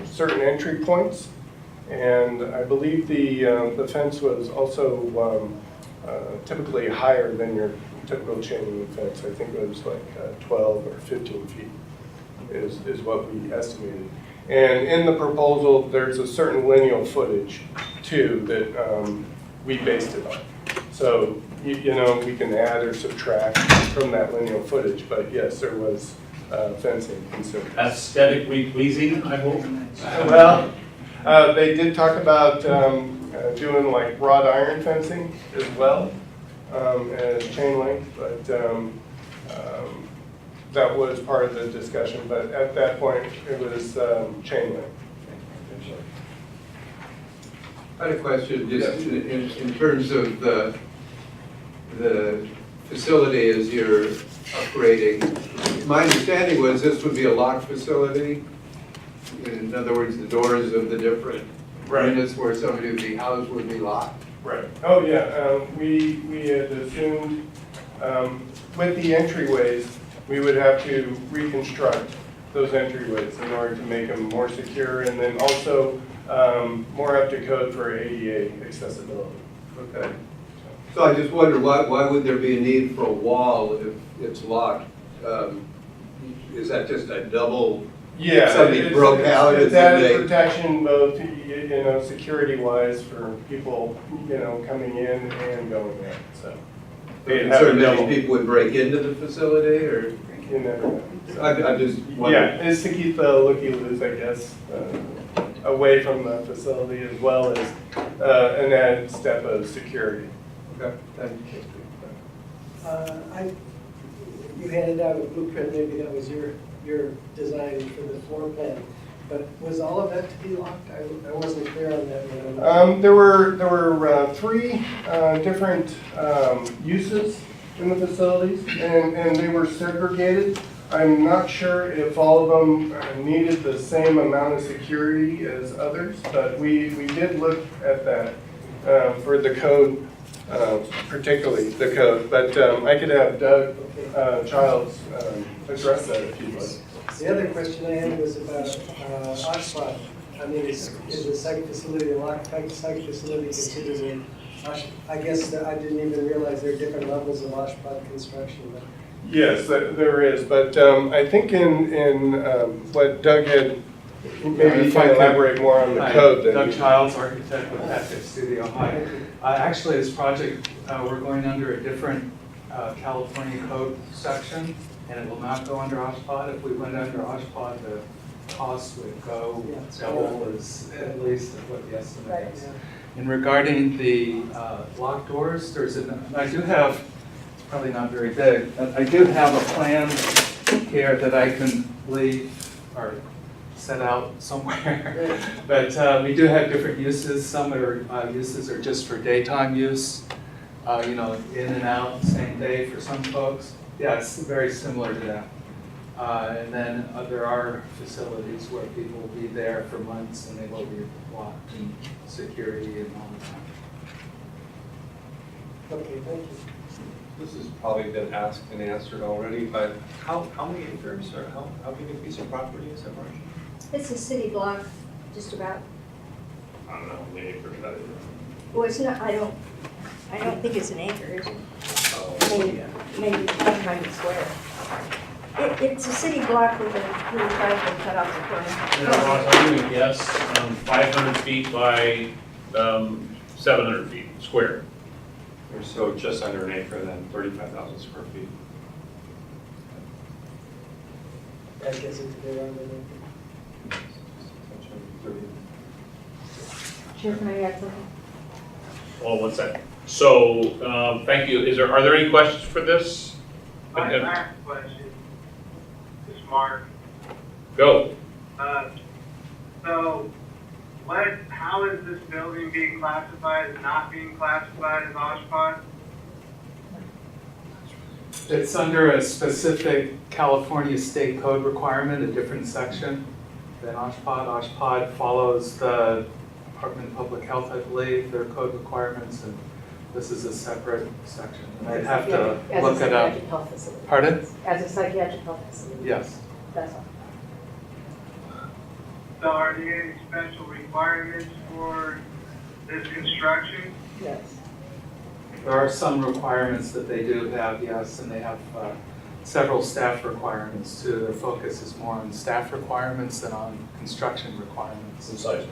certain entry points, and I believe the fence was also typically higher than your typical chain link fence. I think it was like 12 or 15 feet is what we estimated. And in the proposal, there's a certain lineal footage too that we based it on. So, you know, we can add or subtract from that lineal footage, but yes, there was fencing considered. Aesthetically pleasing, I hope? Well, they did talk about doing like wrought iron fencing as well as chain link, but that was part of the discussion. But at that point, it was chain link. I had a question, just in terms of the facility as you're upgrading. My understanding was this would be a locked facility. In other words, the doors of the different units where somebody would be housed would be locked. Right. Oh yeah. We had assumed with the entryways we would have to reconstruct those entryways in order to make them more secure, and then also more up to code for ADA accessibility. Okay. So I just wonder why would there be a need for a wall if it's locked? Is that just a double? Yeah, somebody broke out. It's added protection, both you know, security-wise for people coming in and going out. So maybe people would break into the facility, or you never know. I just wonder. Yeah, it's to keep the looky-loos, I guess, away from the facility, as well as an added step of security. Okay, thank you. You handed out a blueprint, maybe that was your design for the floor plan, but was all of that to be locked? I wasn't clear on that. There were three different uses in the facilities, and they were segregated. I'm not sure if all of them needed the same amount of security as others, but we did look at that for the code, particularly the code. But I could have Doug Childs address that if you'd like. The other question I had was about OSHPD. I mean, is the site facility, a locked site facility considered I guess that I didn't even realize there are different levels of OSHPD construction. But. Yes, there is, but I think in what Doug had, maybe you can elaborate more on the code. Doug Childs, architect with Active Studio. Hi. Actually, this project, we're going under a different California code section, and it will not go under OSHPD. If we went under OSHPD, the cost would go double, is at least what the estimate is. And regarding the locked doors, I do have, it's probably not very big, I do have a plan here that I can leave or set out somewhere. But we do have different uses. Some uses are just for daytime use, in and out, same day for some folks. Yeah, it's very similar to that. And then there are facilities where people will be there for months and they will be locked and security and all that. Okay, thank you. This has probably been asked and answered already, but how many acres or how big a piece of property is it, Marcia? It's a city block, just about. I don't know, how many acres that is. Well, it's not, I don't think it's an acre, is it? Oh, Maybe 100 square. It's a city block with a little driveway cut off the corner. Ross, I'm gonna guess 500 feet by 700 feet square. Or so just under an acre, then 35,000 square feet. I guess it's a bit around the Chair, can I add something? Oh, what's that? So, thank you. Are there any questions for this? My last question is Mark. Go. So, how is this building being classified as not being classified as OSHPD? It's under a specific California state code requirement, a different section than OSHPD. OSHPD follows the Department of Public Health, I believe, their code requirements, and this is a separate section. I'd have to look it up. Pardon? As a psychiatric health facility. Yes. That's all. So are there any special requirements for this construction? Yes. There are some requirements that they do have, yes, and they have several staff requirements too. Their focus is more on staff requirements than on construction requirements. And seismic.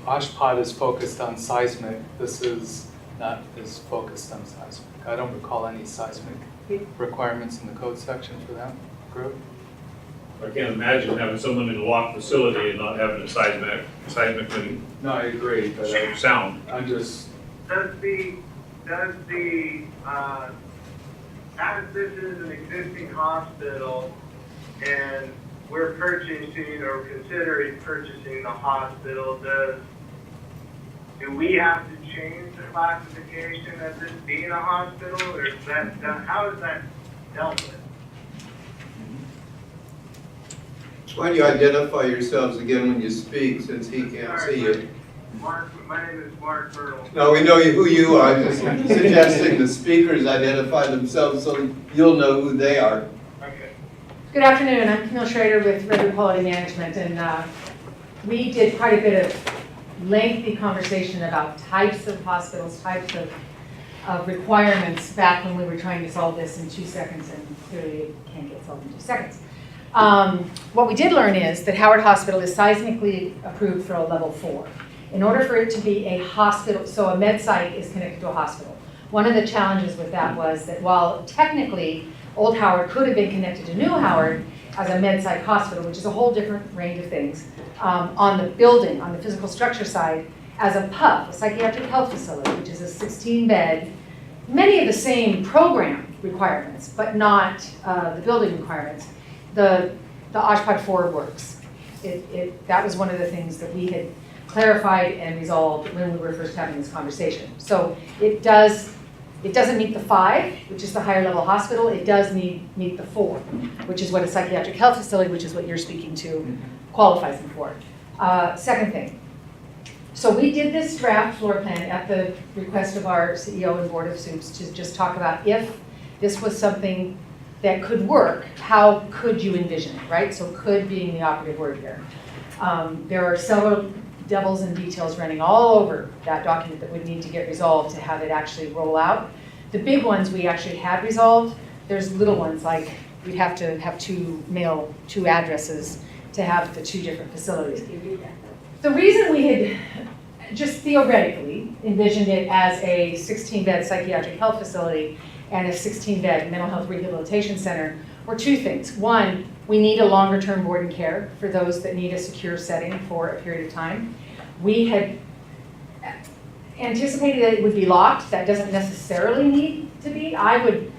OSHPD is focused on seismic. This is not as focused on seismic. I don't recall any seismic requirements in the code section for that group. I can't imagine having someone in a locked facility and not having a seismic No, I agree, but sound. I'm just, As this is an existing hospital and we're purchasing or considering purchasing the hospital, do we have to change the classification of this being a hospital, or is that, how is that dealt with? Why don't you identify yourselves again when you speak, since he can't see you? Mark, my name is Mark Myrtle. No, we know who you are, just suggesting the speakers identify themselves so you'll know who they are. Okay. Good afternoon, I'm Camille Schrader with Redwood Quality Management, and we did quite a bit of lengthy conversation about types of hospitals, types of requirements back when we were trying to solve this in 2 seconds, and clearly it can't get solved in 2 seconds. What we did learn is that Howard Hospital is seismically approved for a level 4. In order for it to be a hospital, so a med site is connected to a hospital. One of the challenges with that was that while technically Old Howard could have been connected to New Howard as a med site hospital, which is a whole different range of things, on the building, on the physical structure side, as a PUF, a psychiatric health facility, which is a 16-bed, many of the same program requirements, but not the building requirements. The OSHPD 4 works. That was one of the things that we had clarified and resolved when we were first having this conversation. So it doesn't meet the 5, which is the higher level hospital. It does meet the 4, which is what a psychiatric health facility, which is what you're speaking to, qualifies them for. Second thing. So we did this draft floor plan at the request of our CEO and Board of Soups to just talk about if this was something that could work, how could you envision it, right? So could being the operative word here. There are several devils and details running all over that document that would need to get resolved to have it actually roll out. The big ones we actually had resolved. There's little ones like we'd have to have 2 addresses to have the 2 different facilities. The reason we had just theoretically envisioned it as a 16-bed psychiatric health facility and a 16-bed mental health rehabilitation center were 2 things. One, we need a longer-term board and care for those that need a secure setting for a period of time. We had anticipated that it would be locked. That doesn't necessarily need to be. I would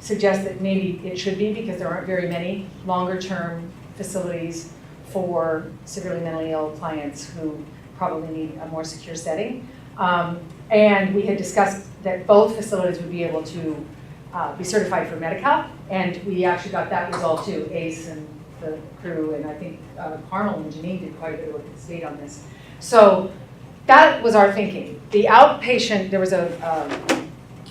suggest that maybe it should be because there aren't very many longer-term facilities for severely mentally ill clients who probably need a more secure setting. And we had discussed that both facilities would be able to be certified for Medi-Cal, and we actually got that resolved too. ACE and the crew, and I think Carmel and Janine did quite a bit of work at the state on this. So that was our thinking. The outpatient, there was a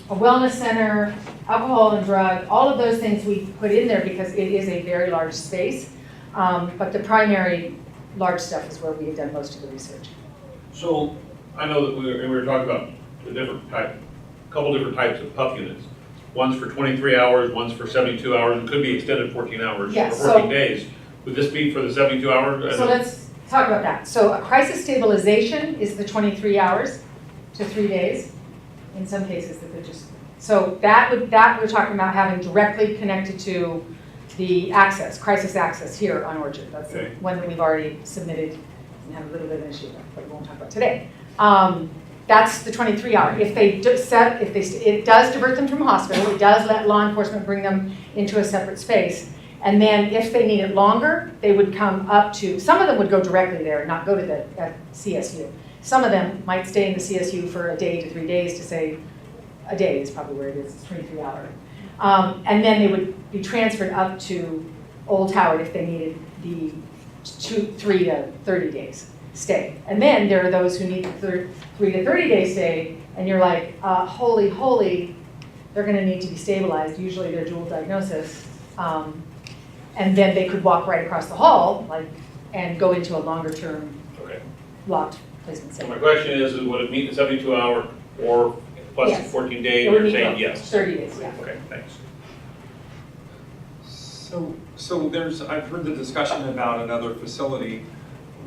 wellness center, alcohol and drug, all of those things we put in there because it is a very large space. But the primary large stuff is where we had done most of the research. So I know that we were talking about the different type, couple different types of PUF units. One's for 23 hours, one's for 72 hours, and could be extended 14 hours Yes, or 14 days. Would this be for the 72 hours? So let's talk about that. So a crisis stabilization is the 23 hours to 3 days. In some cases, that could just, so that we're talking about having directly connected to the access, crisis access here on Orchard. That's the one that we've already submitted and have a little bit of an issue with, but we won't talk about today. That's the 23-hour. If they it does divert them from hospital. It does let law enforcement bring them into a separate space. And then if they need it longer, they would come up to, some of them would go directly there and not go to the CSU. Some of them might stay in the CSU for a day to 3 days to say, a day is probably where it is, it's 23 hour. And then they would be transferred up to Old Howard if they needed the 3 to 30 days stay. And then there are those who need the 3 to 30 day stay, and you're like, holy, they're gonna need to be stabilized. Usually they're dual diagnosis. And then they could walk right across the hall, and go into a longer term locked placement So center. my question is would it meet the 72 hour or plus Yes. 14 days? It would You're meet saying both. yes. 30 days, yeah. Okay, thanks. So I've heard the discussion about another facility.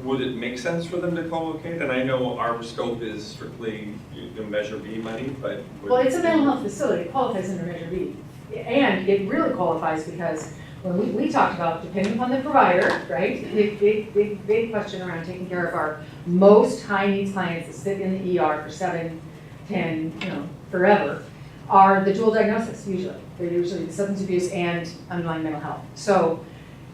Would it make sense for them to co-locate? And I know our scope is strictly the Measure B money, but. Well, it's a mental health facility, it qualifies under Measure B. And it really qualifies because when we talked about, depending upon the provider, right? Big question around taking care of our most high needs clients that sit in the ER for 7, 10, forever, are the dual diagnosis usually. They're usually the substance abuse and underlying mental health. So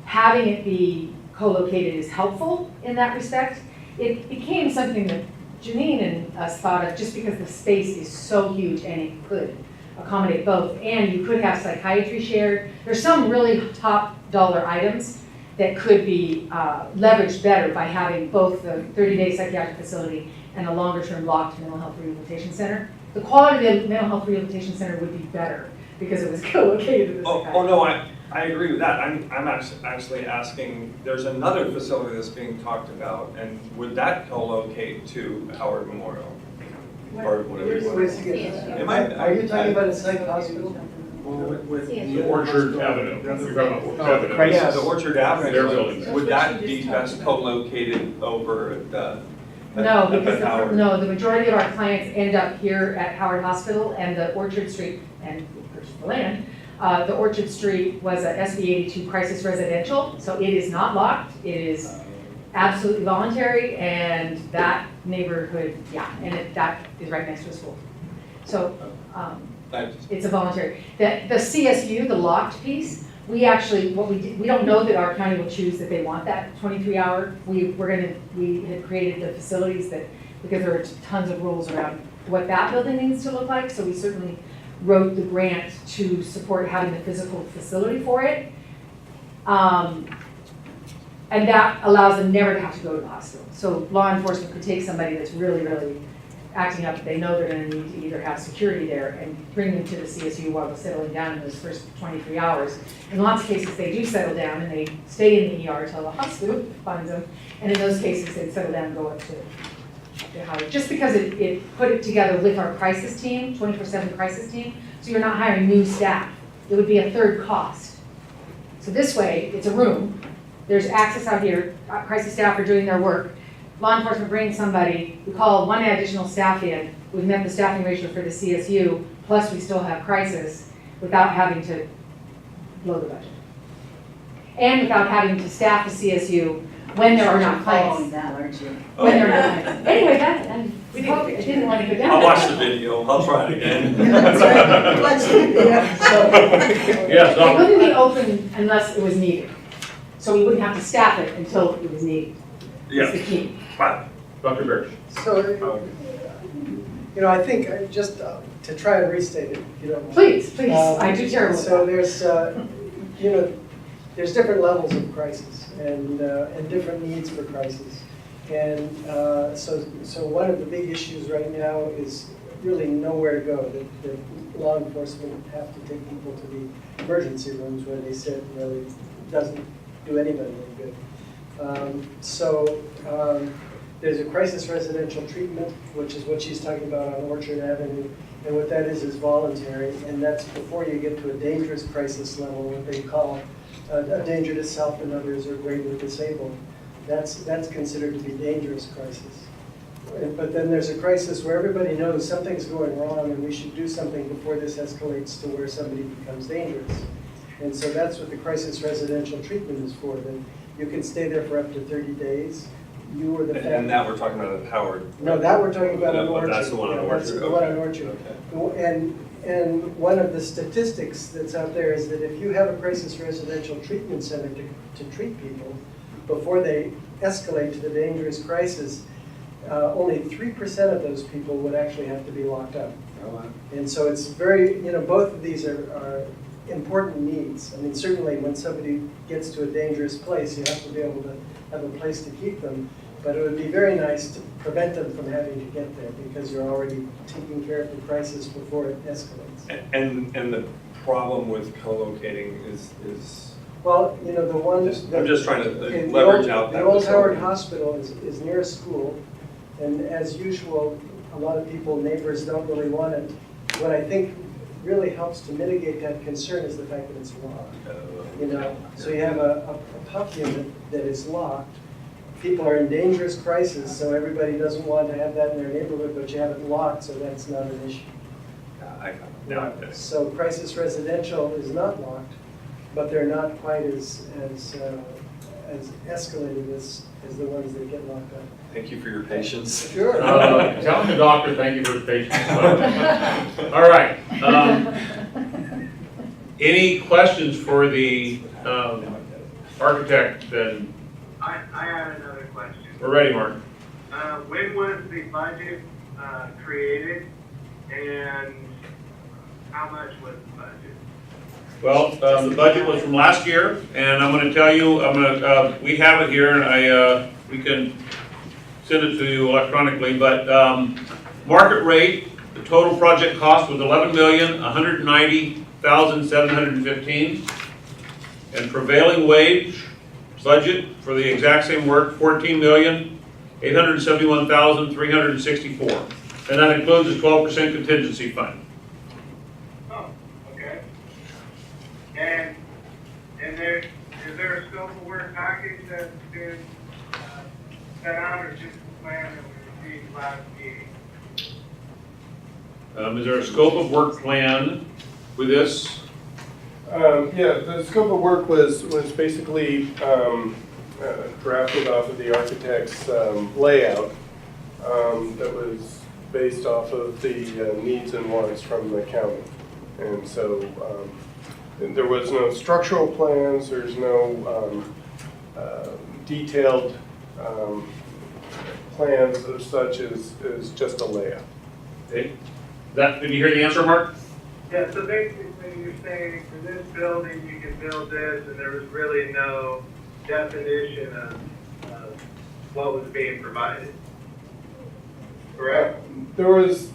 having it be co-located is helpful in that respect. It became something that Janine and us thought of just because the space is so huge and it could accommodate both. And you could have psychiatry shared. There's some really top dollar items that could be leveraged better by having both the 30-day psychiatric facility and a longer-term locked mental health rehabilitation center. The quality of the mental health rehabilitation center would be better because it was co-located with the psychiatry. Oh no, I agree with that. I'm actually asking, there's another facility that's being talked about, and would that co-locate to Howard Memorial? Or whatever you want. Are you talking about a psych hospital? The Orchard Avenue. You're talking about Orchard Avenue. Yeah, the Orchard Avenue. Their building. Would that be best co-located over at the? No, because the majority of our clients end up here at Howard Hospital and the Orchard Street, and we purchased the land. The Orchard Street was a SB 82 crisis residential, so it is not locked. It is absolutely voluntary, and that neighborhood, and that is right next to a school. So it's a voluntary. The CSU, the locked piece, we actually, we don't know that our county will choose that they want that 23-hour. We had created the facilities that, because there are tons of rules around what that building needs to look like, so we certainly wrote the grant to support having the physical facility for it. And that allows them never to have to go to the hospital. So law enforcement could take somebody that's really, really acting up, they know they're gonna need to either have security there and bring them to the CSU while they're settling down in those first 23 hours. In lots of cases, they do settle down and they stay in the ER until the hospital finds them. And in those cases, they'd settle down and go up to Howard. Just because it put it together with our crisis team, 24/7 crisis team, so you're not hiring new staff. It would be a third cost. So this way, it's a room. There's access out here, crisis staff are doing their work. Law enforcement brings somebody, we call one additional staff in, we've met the staffing ratio for the CSU, plus we still have crisis without having to blow the budget. And without having to staff the CSU when there are not Following claims. that, aren't you? When there are not claims. Anyway, I didn't want to go down. I'll watch the video, I'll try it again. That's right. Watch the video. Yes, It Dr. wouldn't be open unless it was needed. So we wouldn't have to staff it until it was needed. That's the Yeah, key. fine. Dr. Birch. So, you know, I think just to try and restate it, if you don't mind. Please, please, I do terribly. So there's, you know, there's different levels of crisis and different needs for crisis. And so one of the big issues right now is really nowhere to go. That law enforcement have to take people to the emergency rooms where they sit and really doesn't do anybody any good. There's a crisis residential treatment, which is what she's talking about on Orchard Avenue. And what that is voluntary, and that's before you get to a dangerous crisis level, what they call a danger to self and others or gravely disabled. That's considered to be dangerous crisis. But then there's a crisis where everybody knows something's going wrong and we should do something before this escalates to where somebody becomes dangerous. And so that's what the crisis residential treatment is for. That you can stay there for up to 30 days. You or the family. And that we're talking about at Howard. No, that we're talking about on No, Orchard. that's the one on Yeah, Orchard. That's the one on Orchard. Okay. And one of the statistics that's out there is that if you have a crisis residential treatment center to treat people before they escalate to the dangerous crisis, only 3% of those people would actually have to be locked up. And so it's very, you know, both of these are important needs. I mean, certainly when somebody gets to a dangerous place, you have to be able to have a place to keep them. But it would be very nice to prevent them from having to get there because you're already taking care of the crisis before it escalates. And the problem with co-locating is Well, you know, the one. I'm just trying to okay, the leverage old- out that The old Howard facility. Hospital is near a school, and as usual, a lot of people, neighbors don't really want it. What I think really helps to mitigate that concern is the fact that it's locked. You know, so you have a PUF unit that is locked. People are in dangerous crisis, so everybody doesn't want to have that in their neighborhood, but you have it locked, so that's not an issue. Now I'm getting it. So crisis residential is not locked, but they're not quite as escalated as the ones that get locked up. Thank you for your patience. Sure. Tell the doctor, thank you for his patience. All right. Any questions for the architect then? I had another question. We're ready, Mark. When was the budget created, and how much was the budget? Well, the budget was from last year, and I'm gonna tell you, we have it here, and we can send it to you electronically, but, market rate, the total project cost was $11,190,715. And prevailing wage budget for the exact same work, $14,871,364. And that includes a 12% contingency fund. Oh, okay. And is there a scope of work package that's been set out, or just the plan that we received last meeting? Is there a scope of work plan with this? Yeah, the scope of work was basically drafted off of the architect's layout that was based off of the needs and wants from the county. And so there was no structural plans, there's no detailed plans of such as just a layout. Okay. Did you hear the answer, Mark? Yeah, so basically you're saying for this building, you can build this, and there was really no definition of what was being provided. Correct? There was,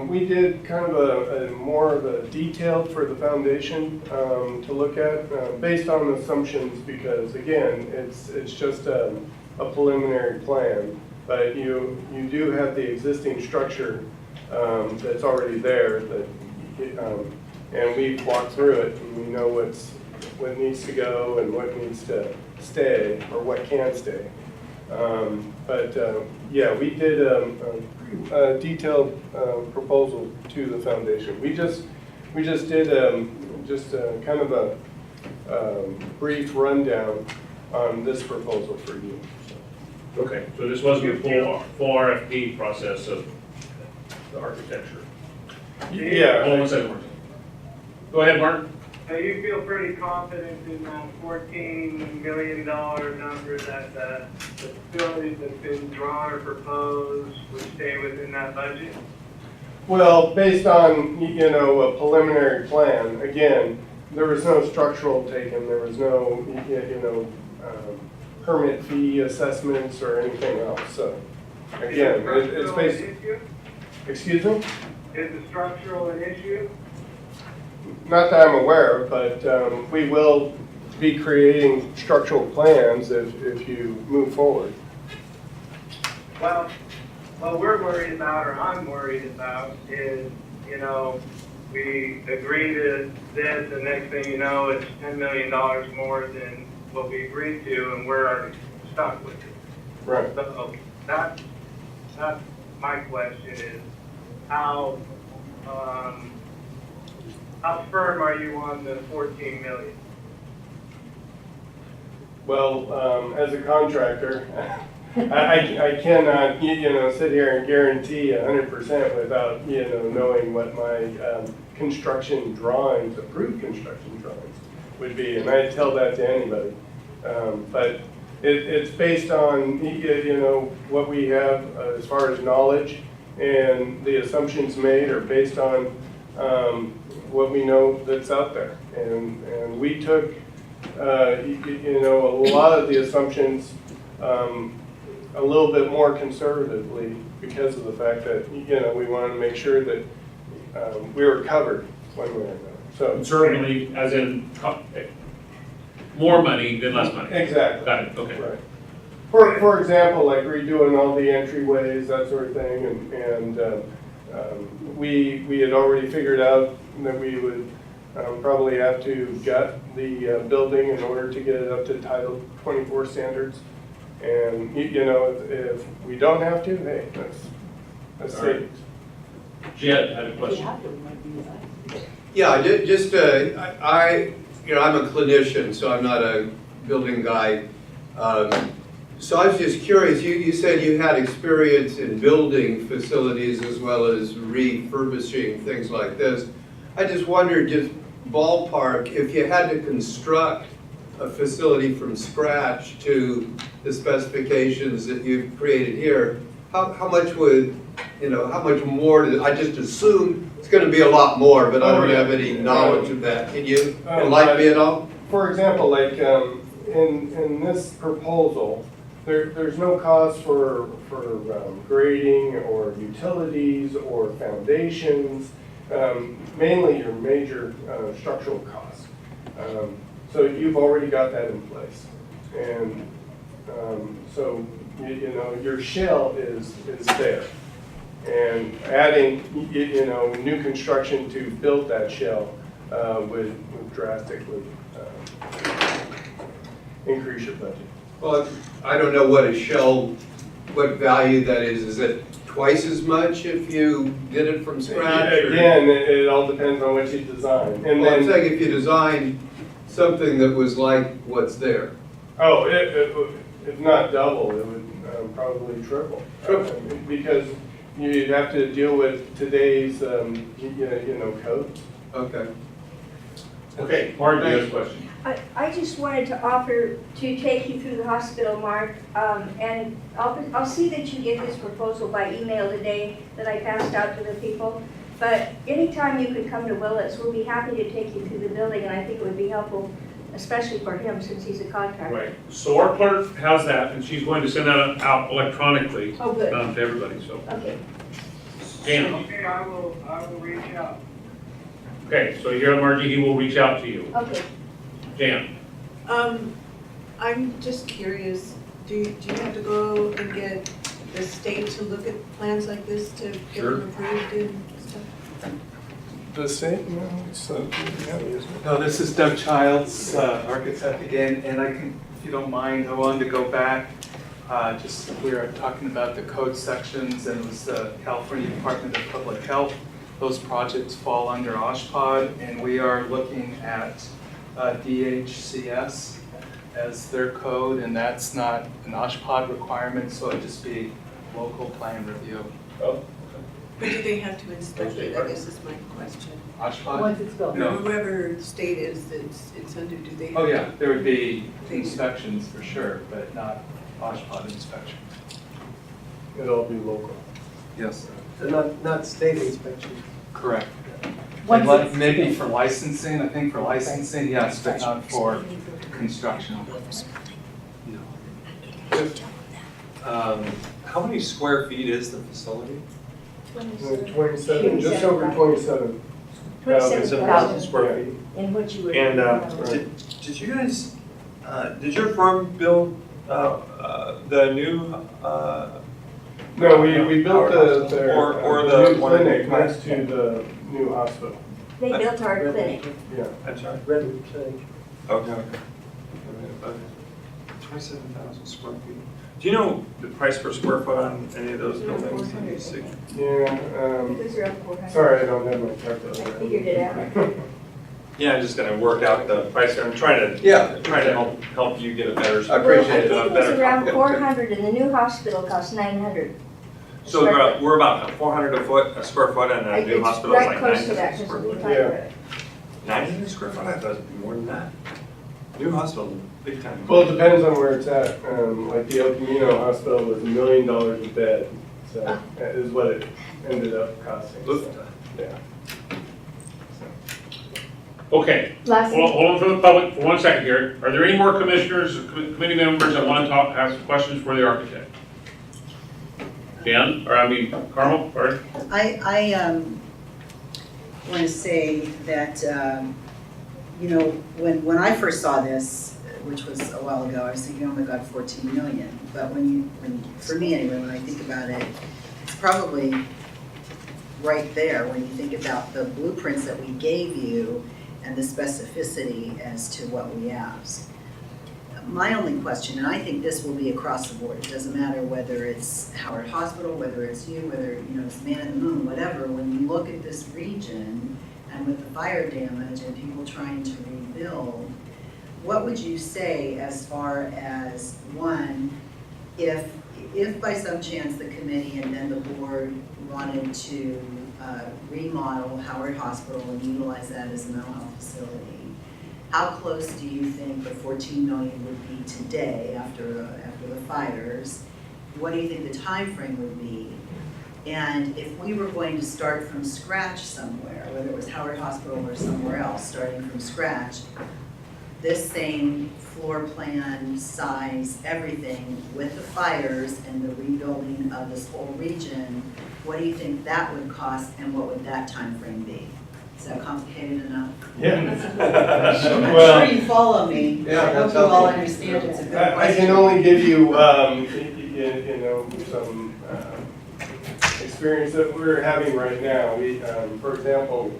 we did kind of a more of a detailed for the foundation to look at based on assumptions because again, it's just a preliminary plan, but you do have the existing structure that's already there that and we've walked through it and we know what needs to go and what needs to stay or what can stay. Yeah, we did a detailed proposal to the foundation. We just did kind of a brief rundown on this proposal for you. Okay, so this wasn't a full RFP process of the architecture. Yeah. Hold on a second, Mark. Go ahead, Mark. So you feel pretty confident in that $14 million number that the facilities that's been drawn or proposed would stay within that budget? Well, based on, you know, a preliminary plan, again, there was no structural taken, there was no, you know, permit fee assessments or anything else, so, again, it's based. Excuse me? Is the structural an issue? Not that I'm aware of, but we will be creating structural plans if you move forward. Well, what we're worried about, or I'm worried about, is, you know, we agree to this, and next thing you know, it's $10 million more than what we agreed to, and we're already stuck with it. Right. So that's my question is, how firm are you on the 14 million? Well, as a contractor, I cannot, you know, sit here and guarantee 100% without, you know, knowing what my construction drawings, approved construction drawings would be, and I tell that to anybody. But it's based on, you know, what we have as far as knowledge, and the assumptions made are based on what we know that's out there. And we took, you know, a lot of the assumptions a little bit more conservatively because of the fact that, you know, we wanted to make sure that we were covered one way or another. So Conservatively, as in more money than less money. Exactly. Got it, okay. Right. For example, like redoing all the entryways, that sort of thing, and we had already figured out that we would probably have to gut the building in order to get it up to Title 24 standards. And you know, if we don't have to, hey, that's safe. Jed had a question. Yeah, just, you know, I'm a clinician, so I'm not a building guy. So I was just curious, you said you had experience in building facilities as well as refurbishing things like this. I just wondered, just ballpark, if you had to construct a facility from scratch to the specifications that you've created here, how much would, you know, how much more, I just assume it's going to be a lot more, but I don't have any knowledge of that. Can you enlighten me at all? For example, like in this proposal, there's no cost for grading or utilities or foundations, mainly your major structural costs. So you've already got that in place. And so, you know, your shell is there. And adding, you know, new construction to build that shell would drastically increase your budget. Well, I don't know what a shell, what value that is. Is it twice as much if you did it from scratch? Again, it all depends on what you design. And well, then, I'm saying if you designed something that was like what's there. Oh, if not double, it would probably triple. Because you'd have to deal with today's, you know, code. Okay. Okay, Mark, you have a question. I just wanted to offer to take you through the hospital, Mark, and I'll see that you get this proposal by email today that I passed out to the people. But anytime you could come to Willits, we'll be happy to take you through the building, and I think it would be helpful, especially for him since he's a contractor. Right, so our clerk has that, and she's going to send that out electronically Oh, good. to everybody, so. Okay. Dan. Okay, I will reach out. Okay, so you're Margie, he will reach out to you. Okay. Dan. I'm just curious, do you have to go and get the state to look at plans like this to get them approved and stuff? The state? No, it's the county, isn't it? No, this is Doug Childs, architect again, and I can, if you don't mind, I wanted to go back. Just we were talking about the code sections, and it was the California Department of Public Health. Those projects fall under OSHPD, and we are looking at DHCS as their code, and that's not an OSHPD requirement, so it'd just be local plan review. Oh, But do they have to inspect it, I guess is my question. OSHPD? Once it's built. No. Whoever the state is that it's under, do they? Oh, yeah, there would be inspections for sure, but not OSHPD inspections. It'll be local. Yes. So not state inspection. Correct. Once And it's- maybe for licensing, I think for licensing, yes, but not for construction. How many square feet is the facility? 27, just over 27. 27,000 square feet. In which you were. And did you guys, did your firm build the new? No, we built their Or the new one in clinic the- next to the new hospital. They built our clinic. Yeah. I'm sorry? Redwood Clinic. Okay. 27,000 square feet. Do you know the price per square foot on any of those buildings that you see? Yeah, Those are up 400. sorry, I don't have my calculator. I figured it out. Yeah, I'm just gonna work out the price. I'm trying to help you get a better. I appreciate it. I think it was around 400 and the new hospital cost 900. So we're about 400 a square foot, and a new hospital is like Right close to that, 900 because square we foot. talked about it. 900 square foot? I thought it'd be more than that. New hospital, big time. Well, it depends on where it's at. Like the El Camino Hospital was $1 million a bed, so that is what it ended up costing. So, yeah. okay. Last Hold on for the public for 1 second here. Are there any more commissioners, or committee members that want to ask questions for the architect? Dan, Carmel, pardon? I want to say that, when I first saw this, which was a while ago, I was thinking, oh my God, 14 million. But for me anyway, when I think about it, it's probably right there when you think about the blueprints that we gave you and the specificity as to what we asked. My only question, and I think this will be across the board, it doesn't matter whether it's Howard Hospital, whether it's you, whether it's Man in the Moon, whatever, when you look at this region and with the fire damage and people trying to rebuild, what would you say as far as, one, if by some chance the committee and then the board wanted to remodel Howard Hospital and utilize that as a mental health facility, how close do you think the 14 million would be today after the fires? What do you think the time frame would be? And if we were going to start from scratch somewhere, whether it was Howard Hospital or somewhere else, starting from scratch, this same floor plan, size, everything, with the fires and the rebuilding of this whole region, what do you think that would cost and what would that time frame be? Is that complicated enough? Yeah. I'm Well, sure you follow me. Yeah, I hope that's you all helpful. understand it's a good I question. can only give you, some experience that we're having right now. We, for example,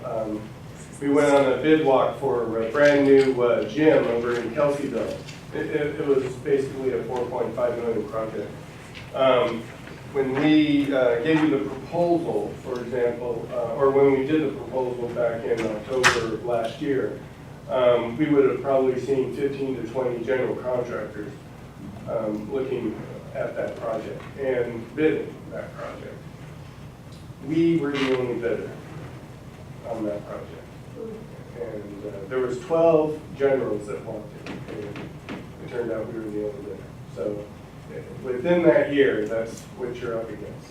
we went on a bid walk for a brand new gym over in Kelseyville. It was basically a $4.5 million project. When we gave you the proposal, for example, or when we did the proposal back in October last year, we would have probably seen 15 to 20 general contractors looking at that project and bidding that project. We were the only bidder on that project. And there was 12 generals that walked in, and it turned out we were the only bidder. So within that year, that's what you're up against.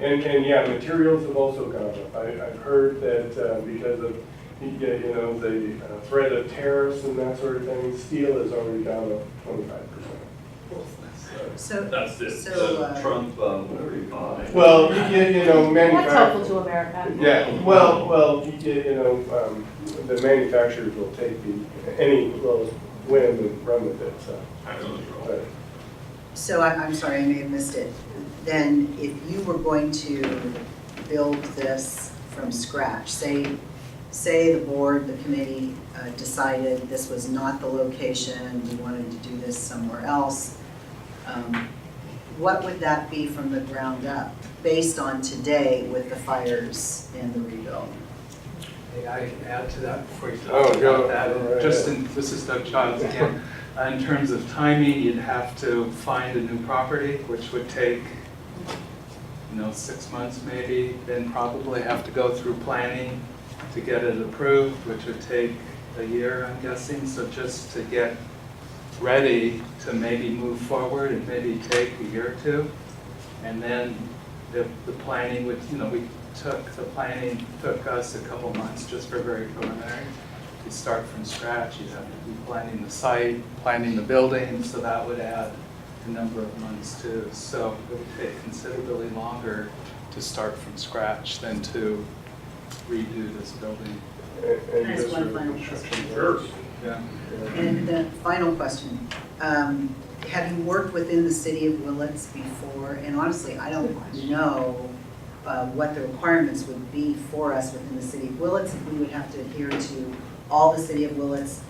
And yeah, materials have also gone up. I've heard that because of the threat of tariffs and that sort of thing, steel has already gone up 25%. So, That's the Trump, whatever you call it. Well, manufacturing. That's helpful to America. Yeah, well, the manufacturers will take any little whim and run with it, so. But, so I'm sorry, I may have missed it. Then if you were going to build this from scratch, say the board, the committee decided this was not the location, we wanted to do this somewhere else, what would that be from the ground up, based on today with the fires and the rebuild? May I add to that before you Oh, talk go. about that? Go right Just ahead. this is Doug Childs again. In terms of timing, you'd have to find a new property, which would take, 6 months maybe. Then probably have to go through planning to get it approved, which would take a year, I'm guessing. So just to get ready to maybe move forward, and maybe take a year or two. And then the planning would, the planning took us a couple months just for very preliminary. You start from scratch, you'd have to be planning the site, planning the building, so that would add a number of months too. So it would take considerably longer to start from scratch than to redo this building. Can I ask one final question? Sure. Yeah. And the final question, have you worked within the city of Willits before? And honestly, I don't know what the requirements would be for us within the city of Willits. If we would have to adhere to all the city of Willits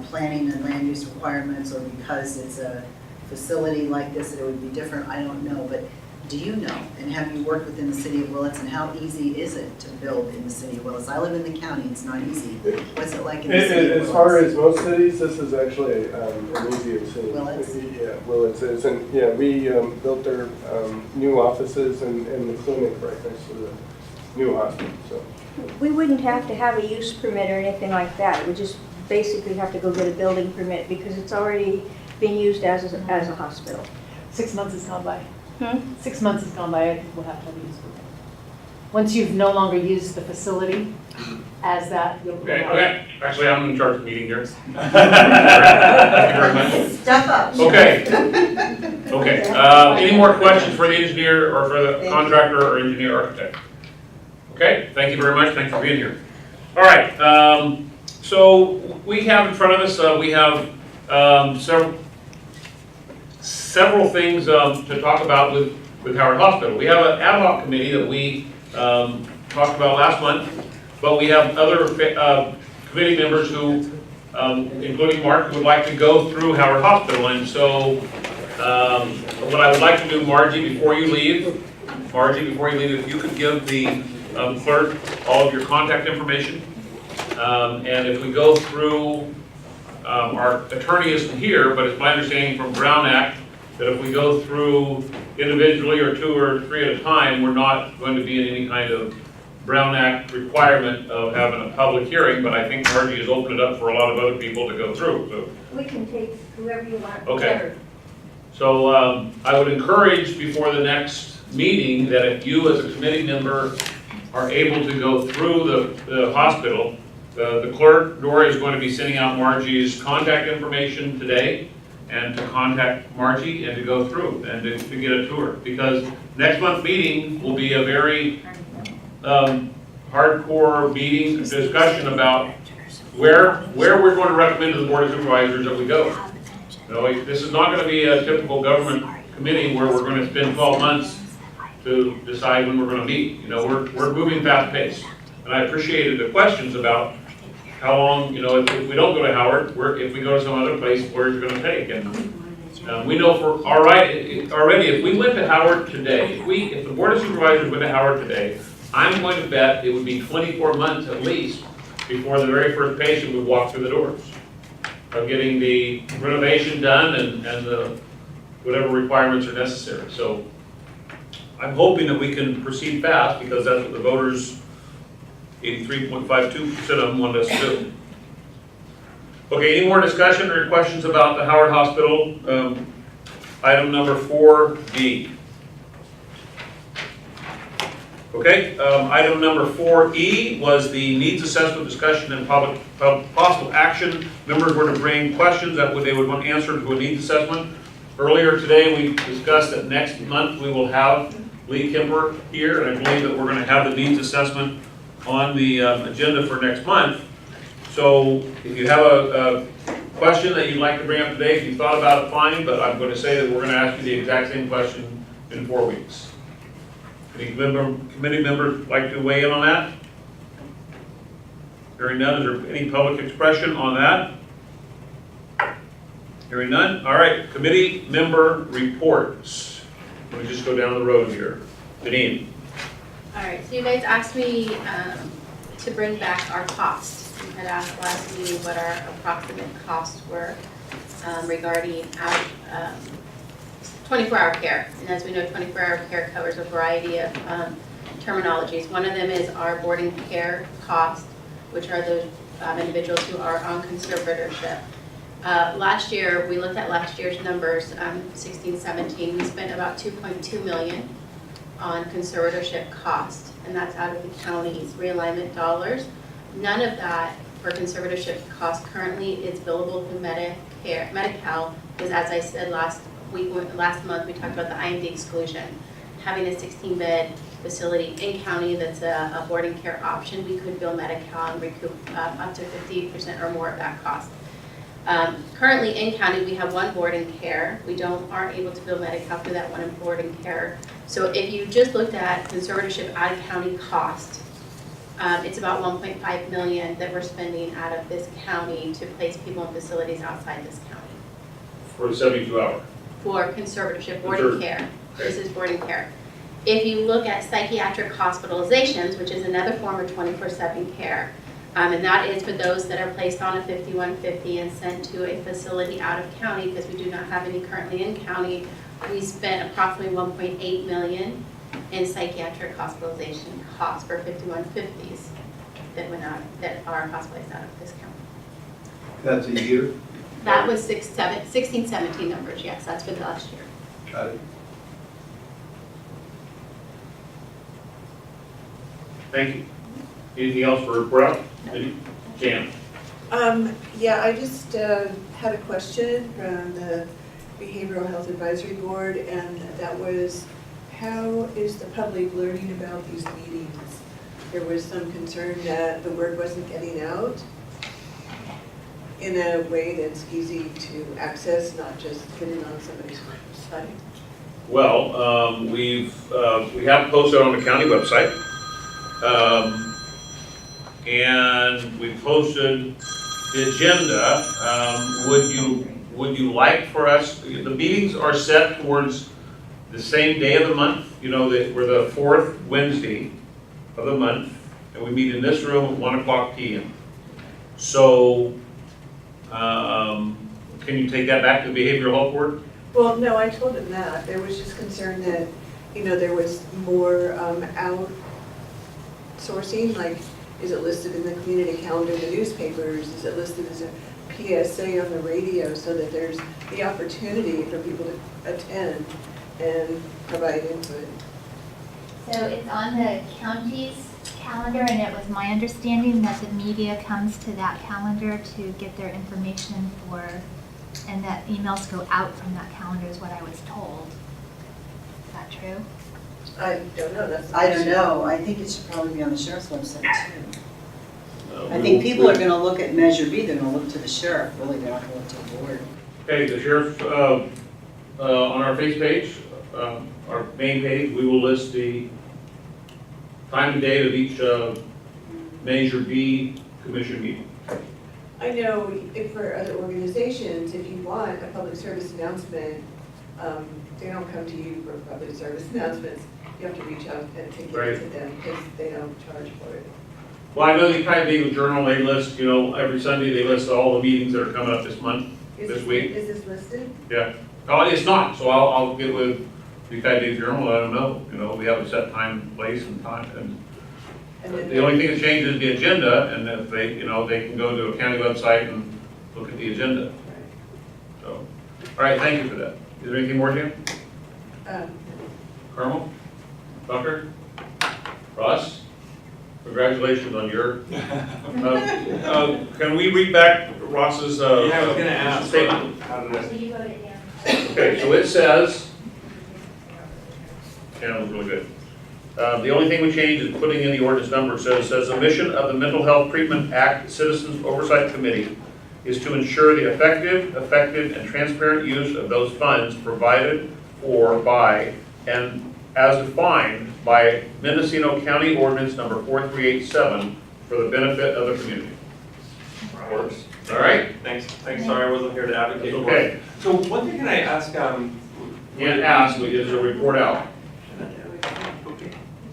planning and land use requirements, or because it's a facility like this that it would be different, I don't know. But do you know, and have you worked within the city of Willits, and how easy is it to build in the city of Willits? I live in the county, it's not easy. What's it like in the city of Willits? As far as most cities, this is actually an easier city. Willits? Yeah, Willits is. And yeah, we built our new offices and the clinic right next to the new hospital. So We wouldn't have to have a use permit or anything like that. We just basically have to go get a building permit because it's already being used as a hospital. 6 months has gone by. 6 months has gone by, I think we'll have to have a use permit. Once you've no longer used the facility as that, you'll. Okay. Actually, I'm in charge of the meeting here. Thank you very much. Step up. Okay. Okay. Any more questions for the engineer or for the contractor or engineer architect? Okay. Thank you very much. Thanks for being here. All right. So we have in front of us, we have several things to talk about with Howard Hospital. We have an ad hoc committee that we talked about last month, but we have other committee members who, including Mark, who would like to go through Howard Hospital. And so what I would like to do, Margie, before you leave, if you could give the clerk all of your contact information. And if we go through, our attorney isn't here, but it's my understanding from Brown Act that if we go through individually or 2 or 3 at a time, we're not going to be in any kind of Brown Act requirement of having a public hearing, but I think Margie has opened it up for a lot of other people to go through. So. We can take whoever you want. Okay. So I would encourage before the next meeting that if you as a committee member are able to go through the hospital, the clerk, Dora, is going to be sending out Margie's contact information today, and to contact Margie and to go through and to get a tour. Because next month's meeting will be a very hardcore meeting, discussion about where we're going to recommend to the Board of Supervisors that we go. You know, this is not going to be a typical government committee where we're going to spend 12 months to decide when we're going to meet. You know, we're moving fast paced. And I appreciated the questions about how long, you know, if we don't go to Howard, if we go to some other place, where it's going to take. And we know for already, if we went to Howard today, if the Board of Supervisors went to Howard today, I'm going to bet it would be 24 months at least before the very first patient would walk through the doors of getting the renovation done and the whatever requirements are necessary. So I'm hoping that we can proceed fast because that's what the voters, 83.52% of them want us to do. Okay, any more discussion or questions about the Howard Hospital? Item number 4D. Okay, item number 4E was the needs assessment discussion and possible action. Members were to bring questions that they would want answered to a needs assessment. Earlier today, we discussed that next month we will have Lee Kimber here, and I believe that we're going to have the needs assessment on the agenda for next month. So if you have a question that you'd like to bring up today, if you thought about it, fine, but I'm going to say that we're going to ask you the exact same question in 4 weeks. Any committee members like to weigh in on that? Hearing none, is there any public expression on that? Hearing none? All right, committee member reports. Let me just go down the road here. Janine. All right, so you guys asked me to bring back our costs. We had asked last meeting what our approximate costs were regarding our 24-hour care. And as we know, 24-hour care covers a variety of terminologies. One of them is our boarding care cost, which are those individuals who are on conservatorship. Last year, we looked at last year's numbers, 16-17, we spent about $2.2 million on conservatorship cost, and that's out of the county's realignment dollars. None of that for conservatorship cost currently is billable through Medicare, Medi-Cal, because as I said last month, we talked about the IMD exclusion. Having a 16-bed facility in county that's a boarding care option, we could bill Medi-Cal and recoup up to 50% or more of that cost. Currently in county, we have one boarding care. We aren't able to bill Medi-Cal through that one boarding care. So if you just looked at conservatorship out of county cost, it's about $1.5 million that we're spending out of this county to place people in facilities outside this county. For 72 hours. For conservatorship boarding care. This is boarding care. If you look at psychiatric hospitalizations, which is another form of 24/7 care, and that is for those that are placed on a 5150 and sent to a facility out of county, because we do not have any currently in county, we spent approximately $1.8 million in psychiatric hospitalization costs for 5150s that are hospitalized out of this county. That's a year? That was 16-17 numbers, yes, that's for the last year. Got it. Thank you. Anything else for report out? Jan? Yeah, I just had a question from the Behavioral Health Advisory Board, and that was, how is the public learning about these meetings? There was some concern that the word wasn't getting out in a way that's easy to access, not just hidden on somebody's website. Well, we have posted on the county website. And we posted the agenda. Would you like for us, the meetings are set towards the same day of the month. You know, we're the fourth Wednesday of the month, and we meet in this room at 1:00 p.m. So, can you take that back to the Behavioral Health Board? Well, no, I told him that. There was just concern that, there was more outsourcing, like, is it listed in the community calendar in the newspapers? Is it listed as a PSA on the radio, so that there's the opportunity for people to attend and provide input? So it's on the county's calendar, and it was my understanding that the media comes to that calendar to get their information and that emails go out from that calendar is what I was told. Is that true? I don't know. I don't know. I think it should probably be on the sheriff's website too. I think people are going to look at Measure B, they're going to look to the sheriff, really, they're not going to look to the board. Okay, the sheriff, on our face page, our main page, we will list the time and date of each Measure B commission meeting. I know if for other organizations, if you want a public service announcement, they don't come to you for public service announcements. You have to reach out and take it to them because they don't charge for it. Well, I know the Tri Beagle Journal, they list, every Sunday they list all the meetings that are coming up this month, this week. Is this listed? Yeah. Oh, it's not, so I'll get with the Tri Beagle Journal, let them know. We have a set time, place, and time, and the only thing that changes is the agenda, and if they, they can go to a county website and look at the agenda. So, all right, thank you for that. Is there anything more, Jim? Carmel? Tucker? Ross? Congratulations on your, can we read back Ross's Yeah, I was gonna ask. statement? How did I? You wrote it down. Okay, so it says, yeah, it was really good. The only thing we changed is putting in the ordinance number. It says the mission of the Mental Health Treatment Act Citizens Oversight Committee is to ensure the effective, and transparent use of those funds provided for by and as defined by Mendocino County Ordinance number 4387 for the benefit of the community. Works. All right? Thanks, sorry I wasn't here to advocate for Okay. it. So one thing can I ask, Can't ask, is a report out.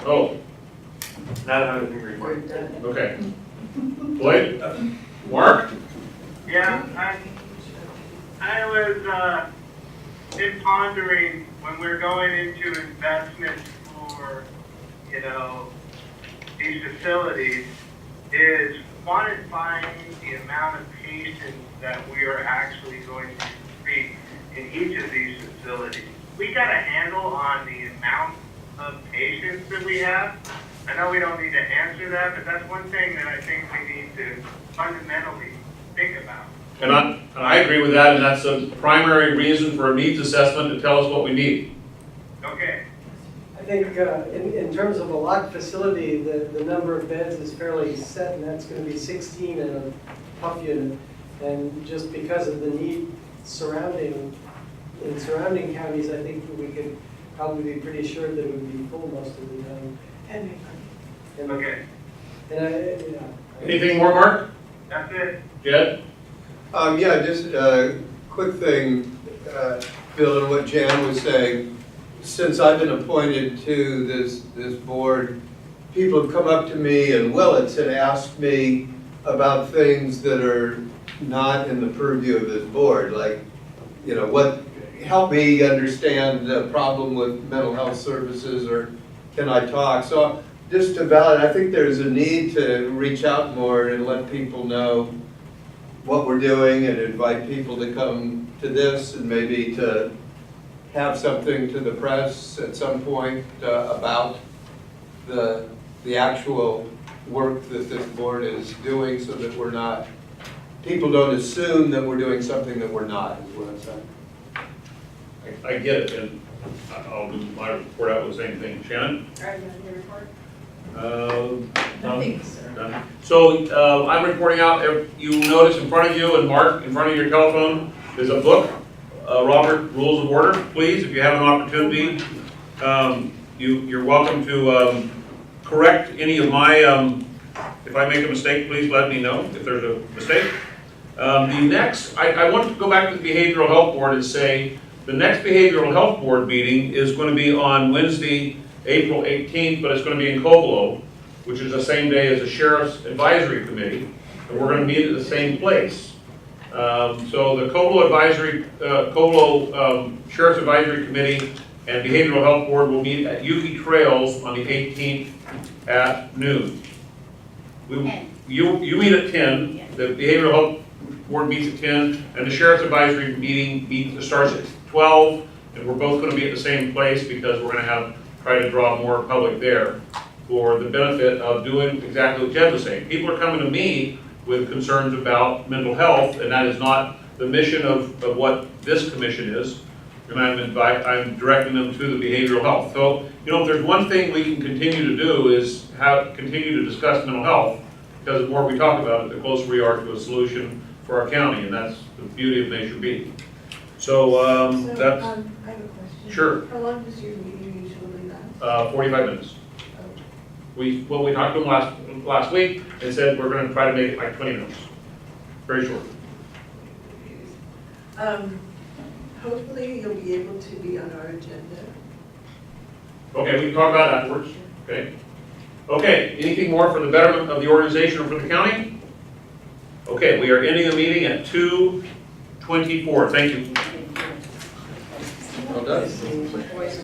Oh, Not a hundred degree break. Okay. Lloyd? Mark? Yeah, I was, been pondering when we're going into investments for, you know, these facilities, is quantifying the amount of patients that we are actually going to treat in each of these facilities. We got a handle on the amount of patients that we have. I know we don't need to answer that, but that's one thing that I think we need to fundamentally think about. And I agree with that, and that's a primary reason for a needs assessment to tell us what we need. Okay. I think in terms of a locked facility, the number of beds is fairly set, and that's going to be 16 in a puff unit. And just because of the need surrounding counties, I think we could probably be pretty sure that it would be full most of the time. And Okay. yeah. Anything more, Mark? That's it. Jed? Yeah, just a quick thing, building on what Jan was saying. Since I've been appointed to this board, people have come up to me and Willits had asked me about things that are not in the purview of this board, like, you know, help me understand the problem with mental health services, or can I talk? So just to validate, I think there's a need to reach out more and let people know what we're doing and invite people to come to this and maybe to have something to the press at some point about the actual work that this board is doing, so that we're not, people don't assume that we're doing something that we're not, is what I'm saying. I get it, and I'll do my report out with the same thing. Shannon? All right, you want your report? Nothing, sir. So I'm reporting out, you notice in front of you and Mark, in front of your telephone, there's a book, Robert Rules of Order. Please, if you have an opportunity, you're welcome to correct any of my, if I make a mistake, please let me know if there's a mistake. The next, I want to go back to the Behavioral Health Board and say, the next Behavioral Health Board meeting is going to be on Wednesday, April 18th, but it's going to be in Covelo, which is the same day as the Sheriff's Advisory Committee, and we're going to meet at the same place. So the Covelo Sheriff's Advisory Committee and Behavioral Health Board will meet at Yuki Trails on the 18th at noon. You meet at 10, the Behavioral Health Board meets at 10, and the Sheriff's Advisory meeting starts at 12, and we're both going to be at the same place because we're going to try to draw more public there for the benefit of doing exactly what Jed was saying. People are coming to me with concerns about mental health, and that is not the mission of what this commission is, and I'm directing them to the behavioral health. So, you know, if there's one thing we can continue to do is continue to discuss mental health, because the more we talk about it, the closer we are to a solution for our county, and that's the beauty of Measure B. So, that's... I have a question. Sure. How long does your meeting usually last? 45 minutes. We talked to them last week and said we're going to try to make it like 20 minutes. Very short. Hopefully you'll be able to be on our agenda. Okay, we can talk about it afterwards. Okay. Okay, anything more for the betterment of the organization or for the county? Okay, we are ending the meeting at 2:24. Thank you. Well done.